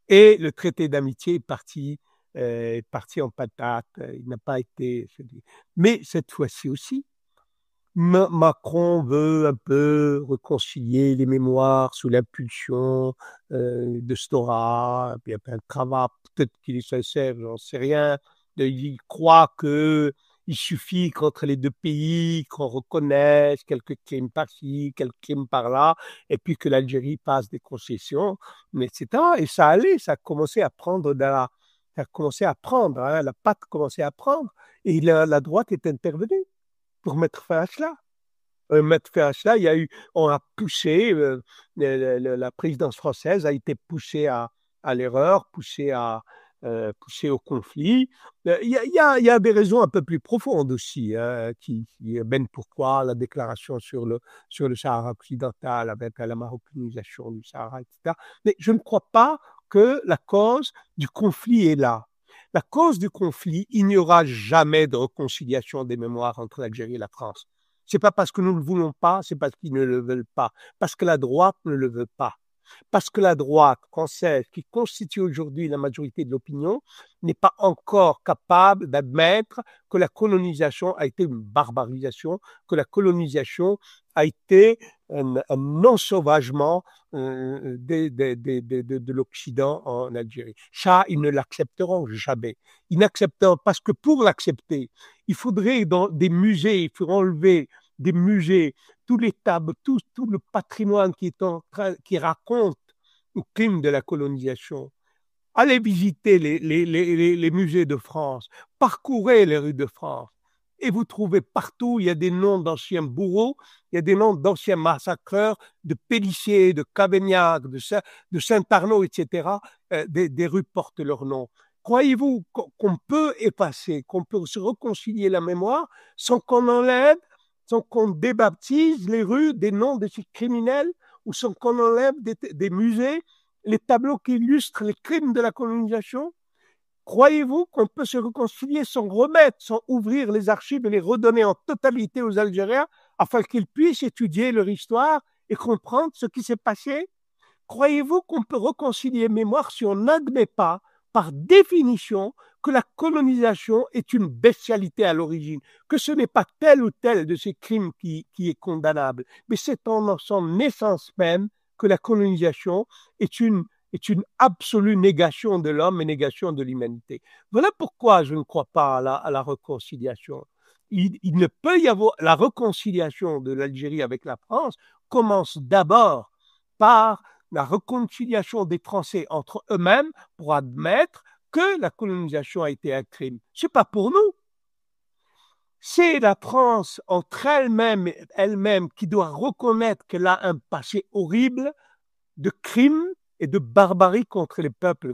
Et le traité d'amitié est parti en patate. Il n'a pas été. Mais cette fois-ci aussi, Macron veut un peu réconcilier les mémoires sous l'impulsion de Stora, puis il y a plein de cravates, peut-être qu'il est sincère, j'en sais rien. Il croit que il suffit qu'entre les deux pays, qu'on reconnaisse quelques crimes par-ci, quelques crimes par-là, et puis que l'Algérie passe des concessions, mais etc. Et ça allait, ça a commencé à prendre ça a commencé à prendre, hein, la patte commençait à prendre, et la droite est intervenue pour mettre fin à cela. Mettre fin à cela, on a poussé, la présidence française a été poussée à l'erreur, poussée au conflit. Il y a des raisons un peu plus profondes aussi, hein, qui mènent pourquoi la déclaration sur le Sahara occidental avec la marocanisation du Sahara, etc. Mais je ne crois pas que la cause du conflit est là. La cause du conflit, il n'y aura jamais de réconciliation des mémoires entre l'Algérie et la France. C'est pas parce que nous ne le voulons pas, c'est parce qu'ils ne le veulent pas, parce que la droite ne le veut pas. Parce que la droite française, qui constitue aujourd'hui la majorité de l'opinion, n'est pas encore capable d'admettre que la colonisation a été une barbarisation, que la colonisation a été un ensauvagement de l'Occident en Algérie. Ça, ils ne l'accepteront jamais. Ils n'accepteront parce que pour l'accepter, il faudrait dans des musées, il faudrait enlever des musées, tous les tables, tout le patrimoine qui raconte le crime de la colonisation. Allez visiter les musées de France, parcourez les rues de France, et vous trouvez partout, il y a des noms d'anciens bourreaux, il y a des noms d'anciens massacreurs, de Pélissier, de Cavaignac, de Saint-Arnaud, etc. Des rues portent leur nom. Croyez-vous qu'on peut effacer, qu'on peut se réconcilier la mémoire sans qu'on enlève, sans qu'on débaptise les rues des noms de ces criminels ou sans qu'on enlève des musées les tableaux qui illustrent les crimes de la colonisation? Croyez-vous qu'on peut se réconcilier sans remettre, sans ouvrir les archives et les redonner en totalité aux Algériens afin qu'ils puissent étudier leur histoire et comprendre ce qui s'est passé? Croyez-vous qu'on peut réconcilier mémoire si on n'admet pas, par définition, que la colonisation est une bestialité à l'origine, que ce n'est pas tel ou tel de ces crimes qui est condamnable, mais c'est en son essence même que la colonisation est une absolue négation de l'homme et négation de l'humanité. Voilà pourquoi je ne crois pas à la réconciliation. Il ne peut y avoir la réconciliation de l'Algérie avec la France commence d'abord par la réconciliation des Français entre eux-mêmes pour admettre que la colonisation a été un crime. Ce n'est pas pour nous. C'est la France entre elle-même qui doit reconnaître qu'elle a un passé horrible de crimes et de barbarie contre les peuples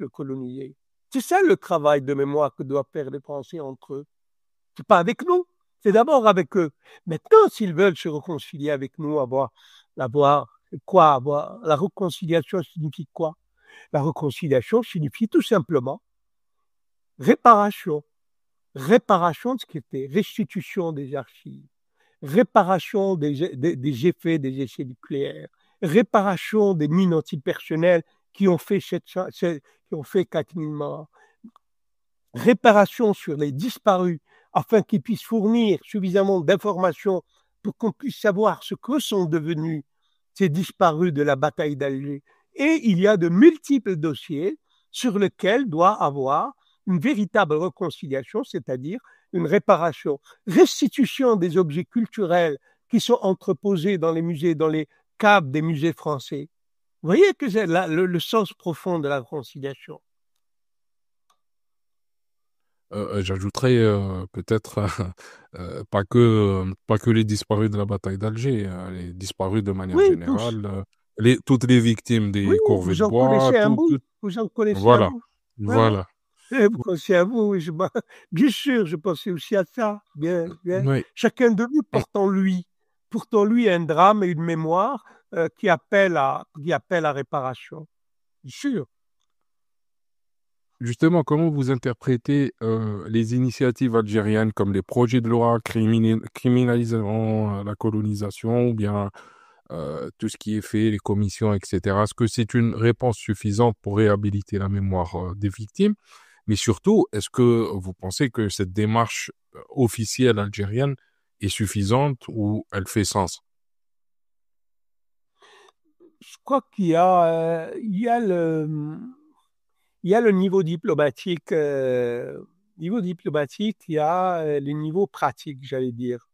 colonisés. C'est ça le travail de mémoire que doivent faire les Français entre eux. C'est pas avec nous, c'est d'abord avec eux. Maintenant, s'ils veulent se réconcilier avec nous, la réconciliation signifie quoi? La réconciliation signifie tout simplement réparation. Réparation de ce qui était, restitution des archives, réparation des effets des essais nucléaires, réparation des mines antipersonnelles qui ont fait 4 000 morts, réparation sur les disparus afin qu'ils puissent fournir suffisamment d'informations pour qu'on puisse savoir ce que sont devenus ces disparus de la bataille d'Alger. Et il y a de multiples dossiers sur lesquels doit avoir une véritable réconciliation, c'est-à-dire une réparation, restitution des objets culturels qui sont entreposés dans les musées, dans les caves des musées français. Vous voyez que c'est le sens profond de la réconciliation. J'ajouterais peut-être pas que les disparus de la bataille d'Alger, les disparus de manière Oui, tous. générale, toutes les victimes des Oui, corvées vous de en bois, connaissez un bout. Vous en connaissez un voilà, bout. Voilà. voilà. Vous pensez à vous, oui, bien sûr, je pensais aussi à ça. Bien, bien. Oui. Chacun de nous porte en lui un drame et une mémoire qui appelle à réparation. Bien sûr. Justement, comment vous interprétez les initiatives algériennes comme les projets de loi criminalisant la colonisation ou bien tout ce qui est fait, les commissions, etc. Est-ce que c'est une réponse suffisante pour réhabiliter la mémoire des victimes? Mais surtout, est-ce que vous pensez que cette démarche officielle algérienne est suffisante ou elle fait sens? Je crois qu'il y a, il y a le niveau diplomatique, il y a le niveau pratique, j'allais dire.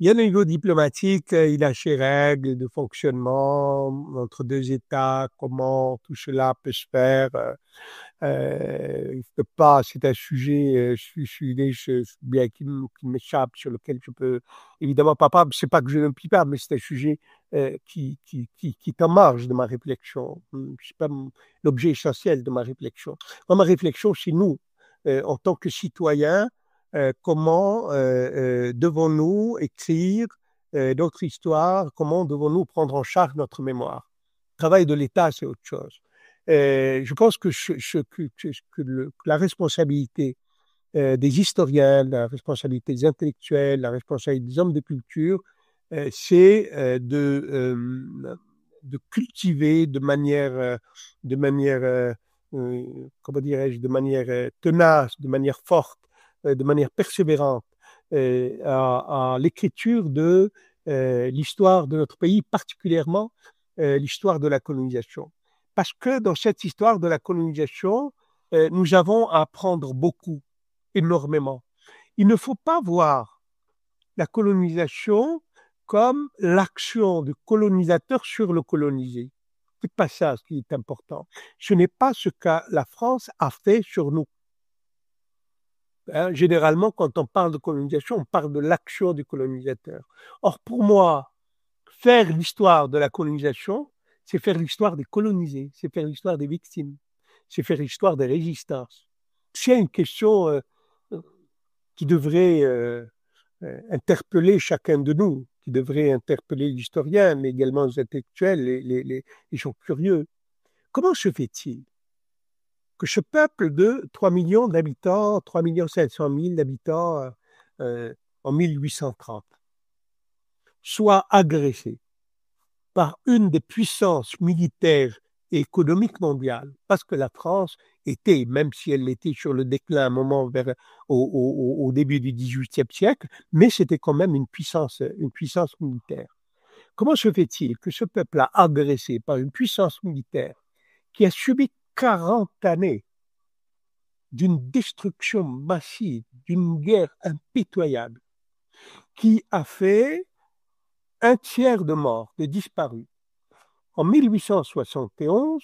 Il y a le niveau diplomatique, il a ses règles de fonctionnement entre deux États, comment tout cela peut se faire. Il peut pas, c'est un sujet, bien qui m'échappe, sur lequel je peux évidemment pas parler. C'est pas que je ne puis pas, mais c'est un sujet qui est en marge de ma réflexion. C'est pas l'objet essentiel de ma réflexion. Moi, ma réflexion, c'est nous, en tant que citoyens, comment devons-nous écrire notre histoire, comment devons-nous prendre en charge notre mémoire. Le travail de l'État, c'est autre chose. Je pense que la responsabilité des historiens, la responsabilité des intellectuels, la responsabilité des hommes de culture, c'est de cultiver de manière comment dirais-je, de manière tenace, de manière forte, de manière persévérante, à l'écriture de l'histoire de notre pays, particulièrement l'histoire de la colonisation. Parce que dans cette histoire de la colonisation, nous avons à apprendre beaucoup, énormément. Il ne faut pas voir la colonisation comme l'action du colonisateur sur le colonisé. C'est pas ça ce qui est important. Ce n'est pas ce que la France a fait sur nous. Hein, généralement, quand on parle de colonisation, on parle de l'action du colonisateur. Or, pour moi, faire l'histoire de la colonisation, c'est faire l'histoire des colonisés, c'est faire l'histoire des victimes, c'est faire l'histoire des résistances. C'est une question qui devrait interpeller chacun de nous, qui devrait interpeller l'historien, mais également les intellectuels, les gens curieux. Comment se fait-il que ce peuple de 3 millions d'habitants, 3 500 000 d'habitants en 1830, soit agressé par une des puissances militaires et économiques mondiales, parce que la France était, même si elle était sur le déclin à un moment au début du XVIIIe siècle, mais c'était quand même une puissance militaire. Comment se fait-il que ce peuple a agressé par une puissance militaire qui a subi 40 années d'une destruction massive, d'une guerre impitoyable, qui a fait un tiers de morts, de disparus. En 1871,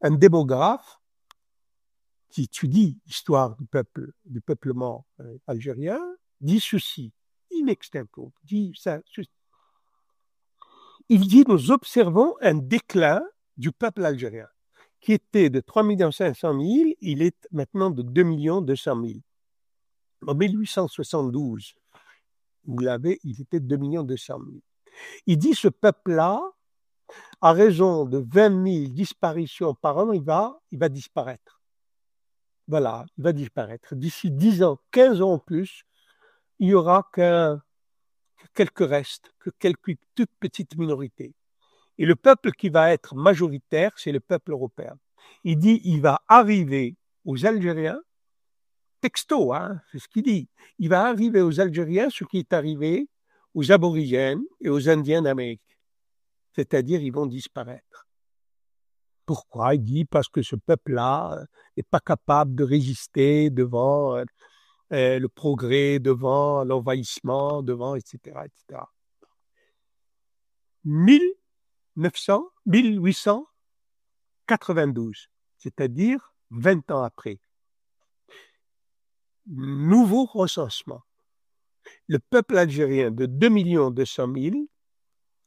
un démographe qui étudie l'histoire du peuplement algérien dit ceci, in extenso, dit ça, ceci. Il dit, nous observons un déclin du peuple algérien, qui était de 3 500 000, il est maintenant de 2 200 000. En 1872, vous l'avez, il était 2 200 000. Il dit ce peuple-là, à raison de 20 000 disparitions par an, il va disparaître. Voilà, il va disparaître. D'ici 10 ans, 15 ans en plus, il n'y aura que quelques restes, que quelques toutes petites minorités. Et le peuple qui va être majoritaire, c'est le peuple européen. Il dit, il va arriver aux Algériens, texto, hein, c'est ce qu'il dit, il va arriver aux Algériens ce qui est arrivé aux aborigènes et aux Indiens d'Amérique. C'est-à-dire, ils vont disparaître. Pourquoi? Il dit parce que ce peuple-là n'est pas capable de résister devant le progrès, devant l'envahissement, devant, etc., etc. 1892, c'est-à-dire 20 ans après. Nouveau recensement. Le peuple algérien de 2 200 000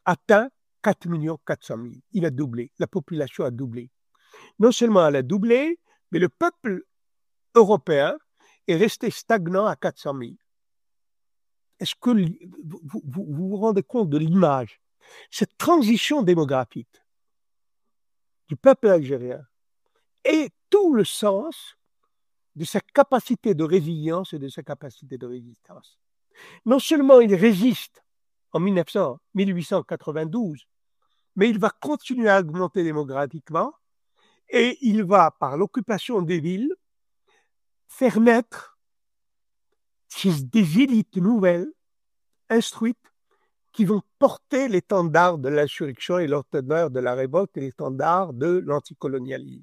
atteint 4 400 000. Il a doublé. La population a doublé. Non seulement elle a doublé, mais le peuple européen est resté stagnant à 400 000. Est-ce que vous vous rendez compte de l'image? Cette transition démographique du peuple algérien est tout le sens de sa capacité de résilience et de sa capacité de résistance. Non seulement il résiste en 1892, mais il va continuer à augmenter démographiquement et il va, par l'occupation des villes, faire naître des élites nouvelles, instruites, qui vont porter l'étendard de l'insurrection et l'étendard de la révolte et l'étendard de l'anticolonialisme.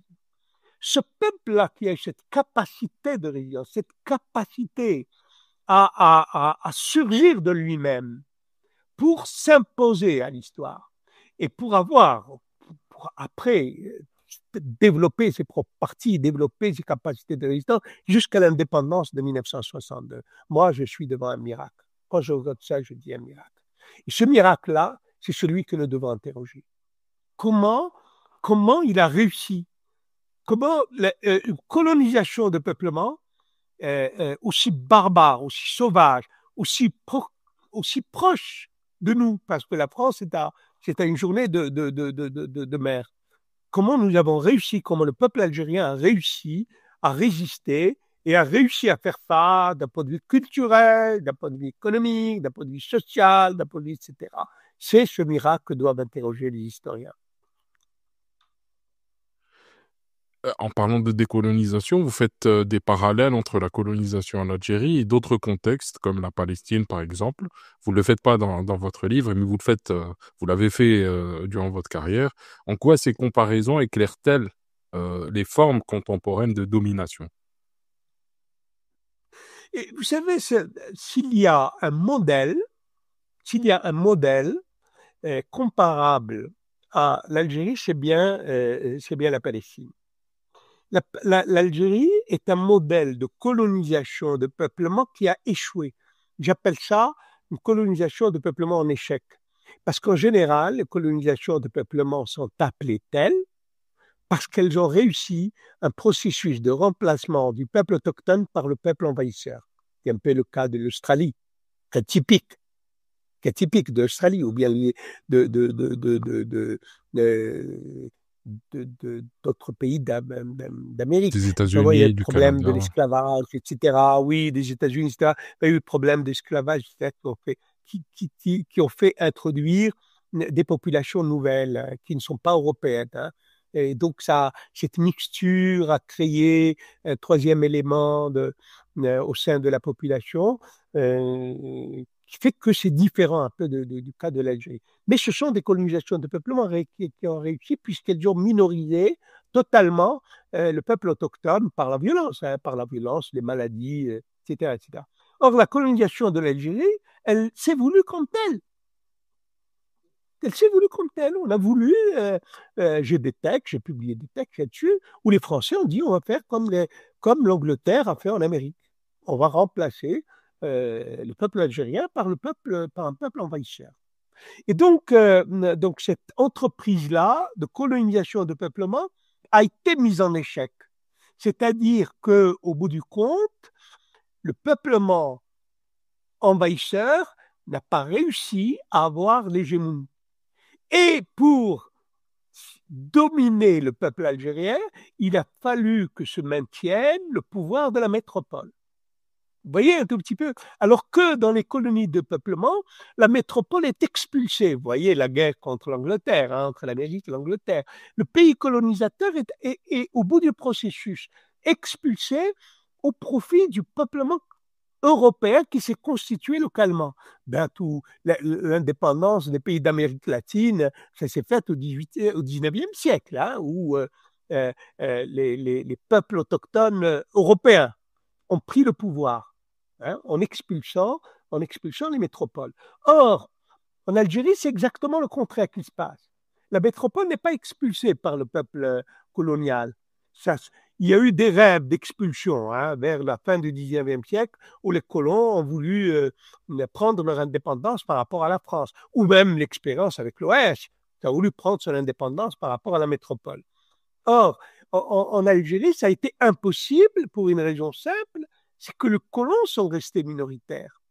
Ce peuple-là qui a cette capacité de résilience, cette capacité à surgir de lui-même pour s'imposer à l'histoire et pour après développer ses propres partis, développer ses capacités de résistance jusqu'à l'indépendance de 1962. Moi, je suis devant un miracle. Quand je regarde ça, je dis un miracle. Et ce miracle-là, c'est celui que nous devons interroger. Comment il a réussi? Comment une colonisation de peuplement aussi barbare, aussi sauvage, aussi proche de nous, parce que la France c'est à une journée de mer. Comment nous avons réussi, comment le peuple algérien a réussi à résister et a réussi à faire face d'un point de vue culturel, d'un point de vue économique, d'un point de vue social, d'un point de vue, etc. C'est ce miracle que doivent interroger les historiens. En parlant de décolonisation, vous faites des parallèles entre la colonisation en Algérie et d'autres contextes, comme la Palestine par exemple. Vous ne le faites pas dans votre livre, mais vous l'avez fait durant votre carrière. En quoi ces comparaisons éclairent-elles les formes contemporaines de domination? Et vous savez, s'il y a un modèle comparable à l'Algérie, c'est bien la Palestine. L'Algérie est un modèle de colonisation, de peuplement qui a échoué. J'appelle ça une colonisation de peuplement en échec. Parce qu'en général, les colonisations de peuplement sont appelées telles parce qu'elles ont réussi un processus de remplacement du peuple autochtone par le peuple envahisseur. C'est un peu le cas de l'Australie, qui est typique de l'Australie, ou bien d'autres pays d'Amérique. Des Il y a États-Unis, le du problème de Canada. l'esclavage, etc. Oui, des États-Unis, etc. Il y a eu le problème d'esclavage, etc., qui ont fait introduire des populations nouvelles qui ne sont pas européennes. Hein. Et donc, cette mixture a créé un troisième élément au sein de la population qui fait que c'est différent un peu du cas de l'Algérie. Mais ce sont des colonisations de peuplement qui ont réussi puisqu'elles ont minorisé totalement le peuple autochtone par la violence, les maladies, etc., etc. Or, la colonisation de l'Algérie, elle s'est voulue comme telle. Elle s'est voulue comme telle. On a voulu, j'ai publié des textes là-dessus, où les Français ont dit on va faire comme l'Angleterre a fait en Amérique. On va remplacer le peuple algérien par un peuple envahisseur. Et donc cette entreprise-là de colonisation de peuplement a été mise en échec. C'est-à-dire qu'au bout du compte, le peuplement envahisseur n'a pas réussi à avoir l'hégémonie. Et pour dominer le peuple algérien, il a fallu que se maintienne le pouvoir de la métropole. Vous voyez un tout petit peu. Alors que dans les colonies de peuplement, la métropole est expulsée. Vous voyez la guerre contre l'Angleterre, entre l'Amérique et l'Angleterre. Le pays colonisateur est au bout du processus expulsé au profit du peuplement européen qui s'est constitué localement. L'indépendance des pays d'Amérique latine, ça s'est fait au 19e siècle, où les peuples autochtones européens ont pris le pouvoir, en expulsant les métropoles. Or, en Algérie, c'est exactement le contraire qui se passe. La métropole n'est pas expulsée par le peuple colonial. Il y a eu des rêves d'expulsion vers la fin du 19e siècle où les colons ont voulu prendre leur indépendance par rapport à la France, ou même l'expérience avec l'Ouest, qui a voulu prendre son indépendance par rapport à la métropole. Or, en Algérie, ça a été impossible pour une raison simple, c'est que les colons sont restés minoritaires.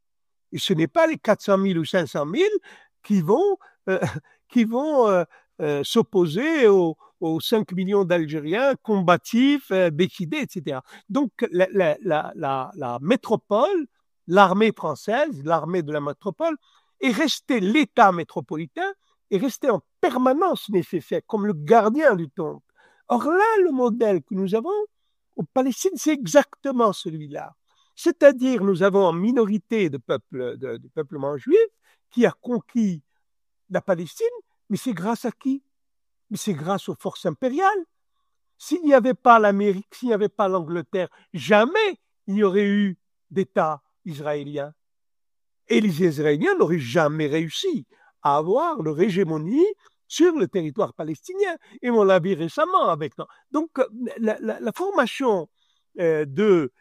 Et ce n'est pas les 400 000 ou 500 000 qui vont s'opposer aux 5 millions d'Algériens combatifs, décidés, etc. Donc, la métropole, l'armée française, l'armée de la métropole, est restée, l'État métropolitain est resté en permanence nécessaire, comme le gardien du temple. Or là, le modèle que nous avons au Palestine, c'est exactement celui-là. C'est-à-dire, nous avons une minorité de peuplement juif qui a conquis la Palestine, mais c'est grâce à qui? Mais c'est grâce aux forces impériales. S'il n'y avait pas l'Amérique, s'il n'y avait pas l'Angleterre, jamais il n'y aurait eu d'État israélien. Et les Israéliens n'auraient jamais réussi à avoir leur hégémonie sur le territoire palestinien. Et on l'a vu récemment avec. Donc, la formation d'Israël,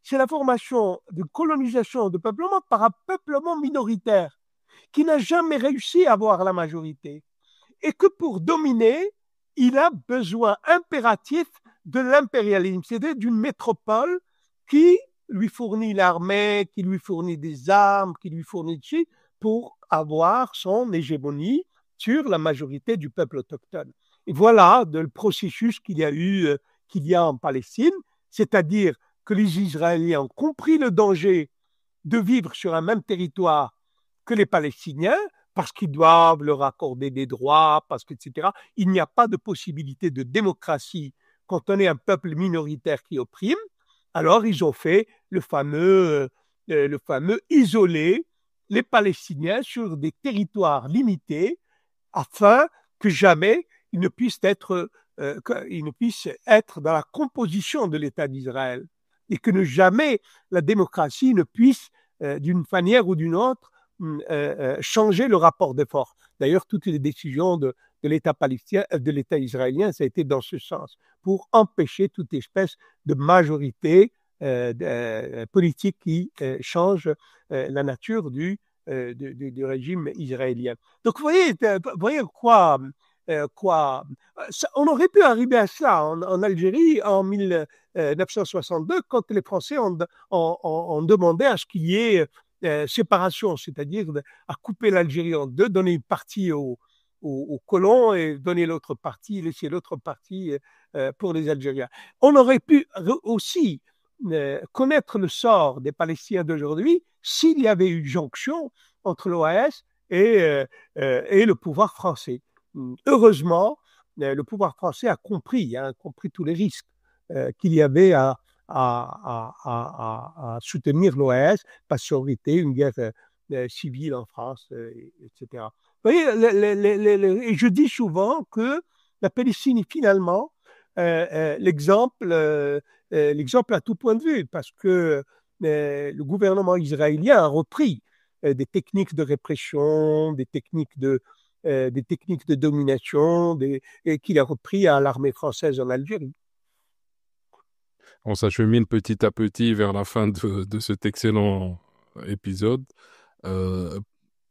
c'est la formation de colonisation, de peuplement par un peuplement minoritaire qui n'a jamais réussi à avoir la majorité. Et que pour dominer, il a besoin impératif de l'impérialisme, c'est-à-dire d'une métropole qui lui fournit l'armée, qui lui fournit des armes, qui lui fournit tout pour avoir son hégémonie sur la majorité du peuple autochtone. Et voilà le processus qu'il y a en Palestine, c'est-à-dire que les Israéliens ont compris le danger de vivre sur un même territoire que les Palestiniens, parce qu'ils doivent leur accorder des droits, parce que, etc. Il n'y a pas de possibilité de démocratie quand on est un peuple minoritaire qui opprime. Alors, ils ont fait le fameux isoler les Palestiniens sur des territoires limités afin que jamais ils ne puissent être dans la composition de l'État d'Israël et que jamais la démocratie ne puisse, d'une manière ou d'une autre, changer le rapport de force. D'ailleurs, toutes les décisions de l'État palestinien, de l'État israélien, ça a été dans ce sens, pour empêcher toute espèce de majorité politique qui change la nature du régime israélien. Donc, vous voyez quoi on aurait pu arriver à ça en Algérie en 1962 quand les Français ont demandé à ce qu'il y ait séparation, c'est-à-dire à couper l'Algérie en deux, donner une partie aux colons et donner l'autre partie, laisser l'autre partie pour les Algériens. On aurait pu aussi connaître le sort des Palestiniens d'aujourd'hui s'il y avait eu une jonction entre l'OAS et le pouvoir français. Heureusement, le pouvoir français a compris tous les risques qu'il y avait à soutenir l'OAS, parce que ça aurait été une guerre civile en France, etc. Vous voyez, et je dis souvent que la Palestine est finalement l'exemple à tout point de vue, parce que le gouvernement israélien a repris des techniques de répression, des techniques de domination, et qu'il a repris à l'armée française en Algérie. On s'achemine petit à petit vers la fin de cet excellent épisode.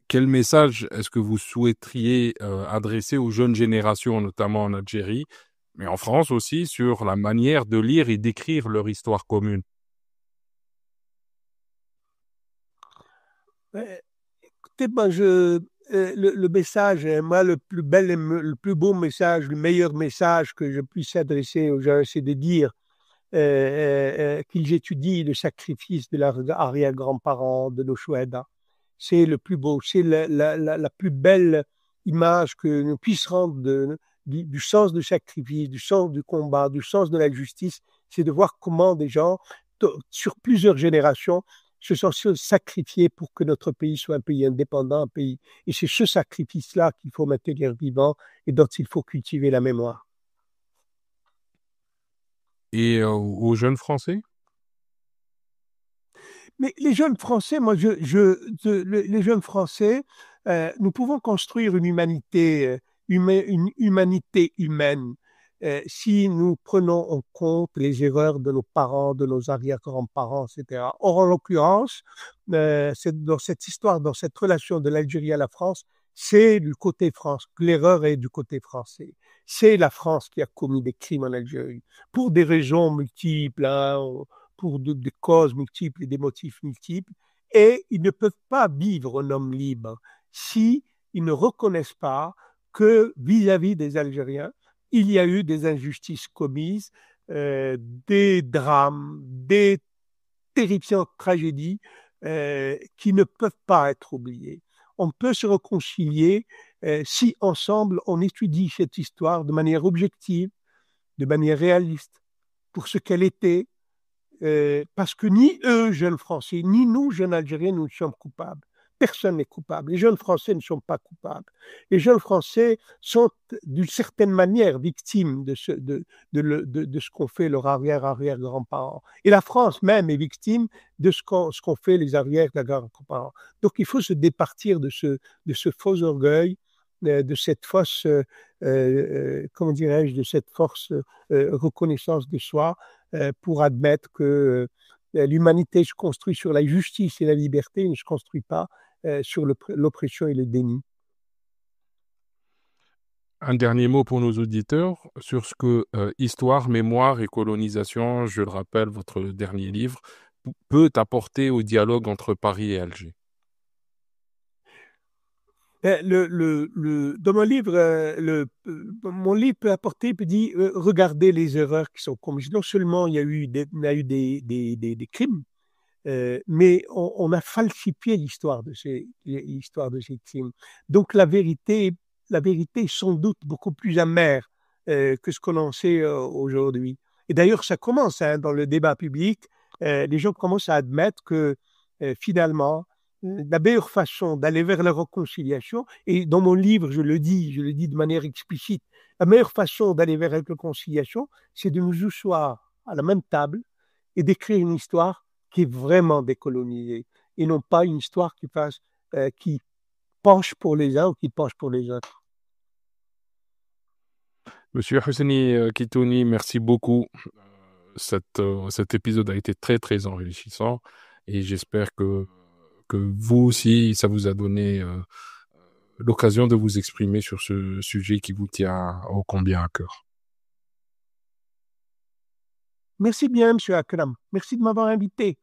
Quel message est-ce que vous souhaiteriez adresser aux jeunes générations, notamment en Algérie, mais en France aussi, sur la manière de lire et d'écrire leur histoire commune? Euh, Écoutez, le message, moi, le plus bel, le plus beau message, le meilleur message que je puisse adresser aux gens, c'est de dire qu'ils étudient le sacrifice de leurs arrière-grands-parents, de nos Shuhada. C'est le plus beau, c'est la plus belle image que nous puissions rendre du sens du sacrifice, du sens du combat, du sens de la justice. C'est de voir comment des gens, sur plusieurs générations, se sont sacrifiés pour que notre pays soit un pays indépendant, un pays. Et c'est ce sacrifice-là qu'il faut maintenir vivant et dont il faut cultiver la mémoire. Et aux jeunes Français? Mais les jeunes Français, les jeunes Français, nous pouvons construire une humanité, une humanité humaine si nous prenons en compte les erreurs de nos parents, de nos arrière-grands-parents, etc. Or, en l'occurrence, dans cette histoire, dans cette relation de l'Algérie à la France, c'est du côté France, l'erreur est du côté français. C'est la France qui a commis des crimes en Algérie, pour des raisons multiples, hein, pour des causes multiples et des motifs multiples, et ils ne peuvent pas vivre en homme libre si ils ne reconnaissent pas que vis-à-vis des Algériens, il y a eu des injustices commises, des drames, des terrifiantes tragédies qui ne peuvent pas être oubliées. On peut se réconcilier si ensemble on étudie cette histoire de manière objective, de manière réaliste, pour ce qu'elle était, parce que ni eux, jeunes Français, ni nous, jeunes Algériens, nous ne sommes coupables. Personne n'est coupable. Les jeunes Français ne sont pas coupables. Les jeunes Français sont d'une certaine manière victimes de ce qu'ont fait leurs arrière-grands-parents. Et la France même est victime de ce qu'ont fait les arrière-grands-parents. Donc il faut se départir de ce faux orgueil, de cette fausse, comment dirais-je, de cette force reconnaissance de soi, pour admettre que l'humanité se construit sur la justice et la liberté, ne se construit pas sur l'oppression et le déni. Un dernier mot pour nos auditeurs sur ce que Histoire, mémoire et colonisation, je le rappelle, votre dernier livre, peut apporter au dialogue entre Paris et Alger. Dans mon livre, mon livre peut apporter, peut dire, regardez les erreurs qui sont commises. Non seulement il y a eu des crimes, mais on a falsifié l'histoire de ces crimes. Donc la vérité est sans doute beaucoup plus amère que ce qu'on en sait aujourd'hui. Et d'ailleurs, ça commence hein, dans le débat public. Les gens commencent à admettre que finalement, la meilleure façon d'aller vers la réconciliation, et dans mon livre, je le dis de manière explicite, la meilleure façon d'aller vers la réconciliation, c'est de nous asseoir à la même table et d'écrire une histoire qui est vraiment décolonisée et non pas une histoire qui penche pour les uns ou qui penche pour les autres. Monsieur Hosni Kitouni, merci beaucoup. Cet épisode a été très, très enrichissant et j'espère que vous aussi, ça vous a donné l'occasion de vous exprimer sur ce sujet qui vous tient ô combien à cœur. Merci bien, M. Akram. Merci de m'avoir invité.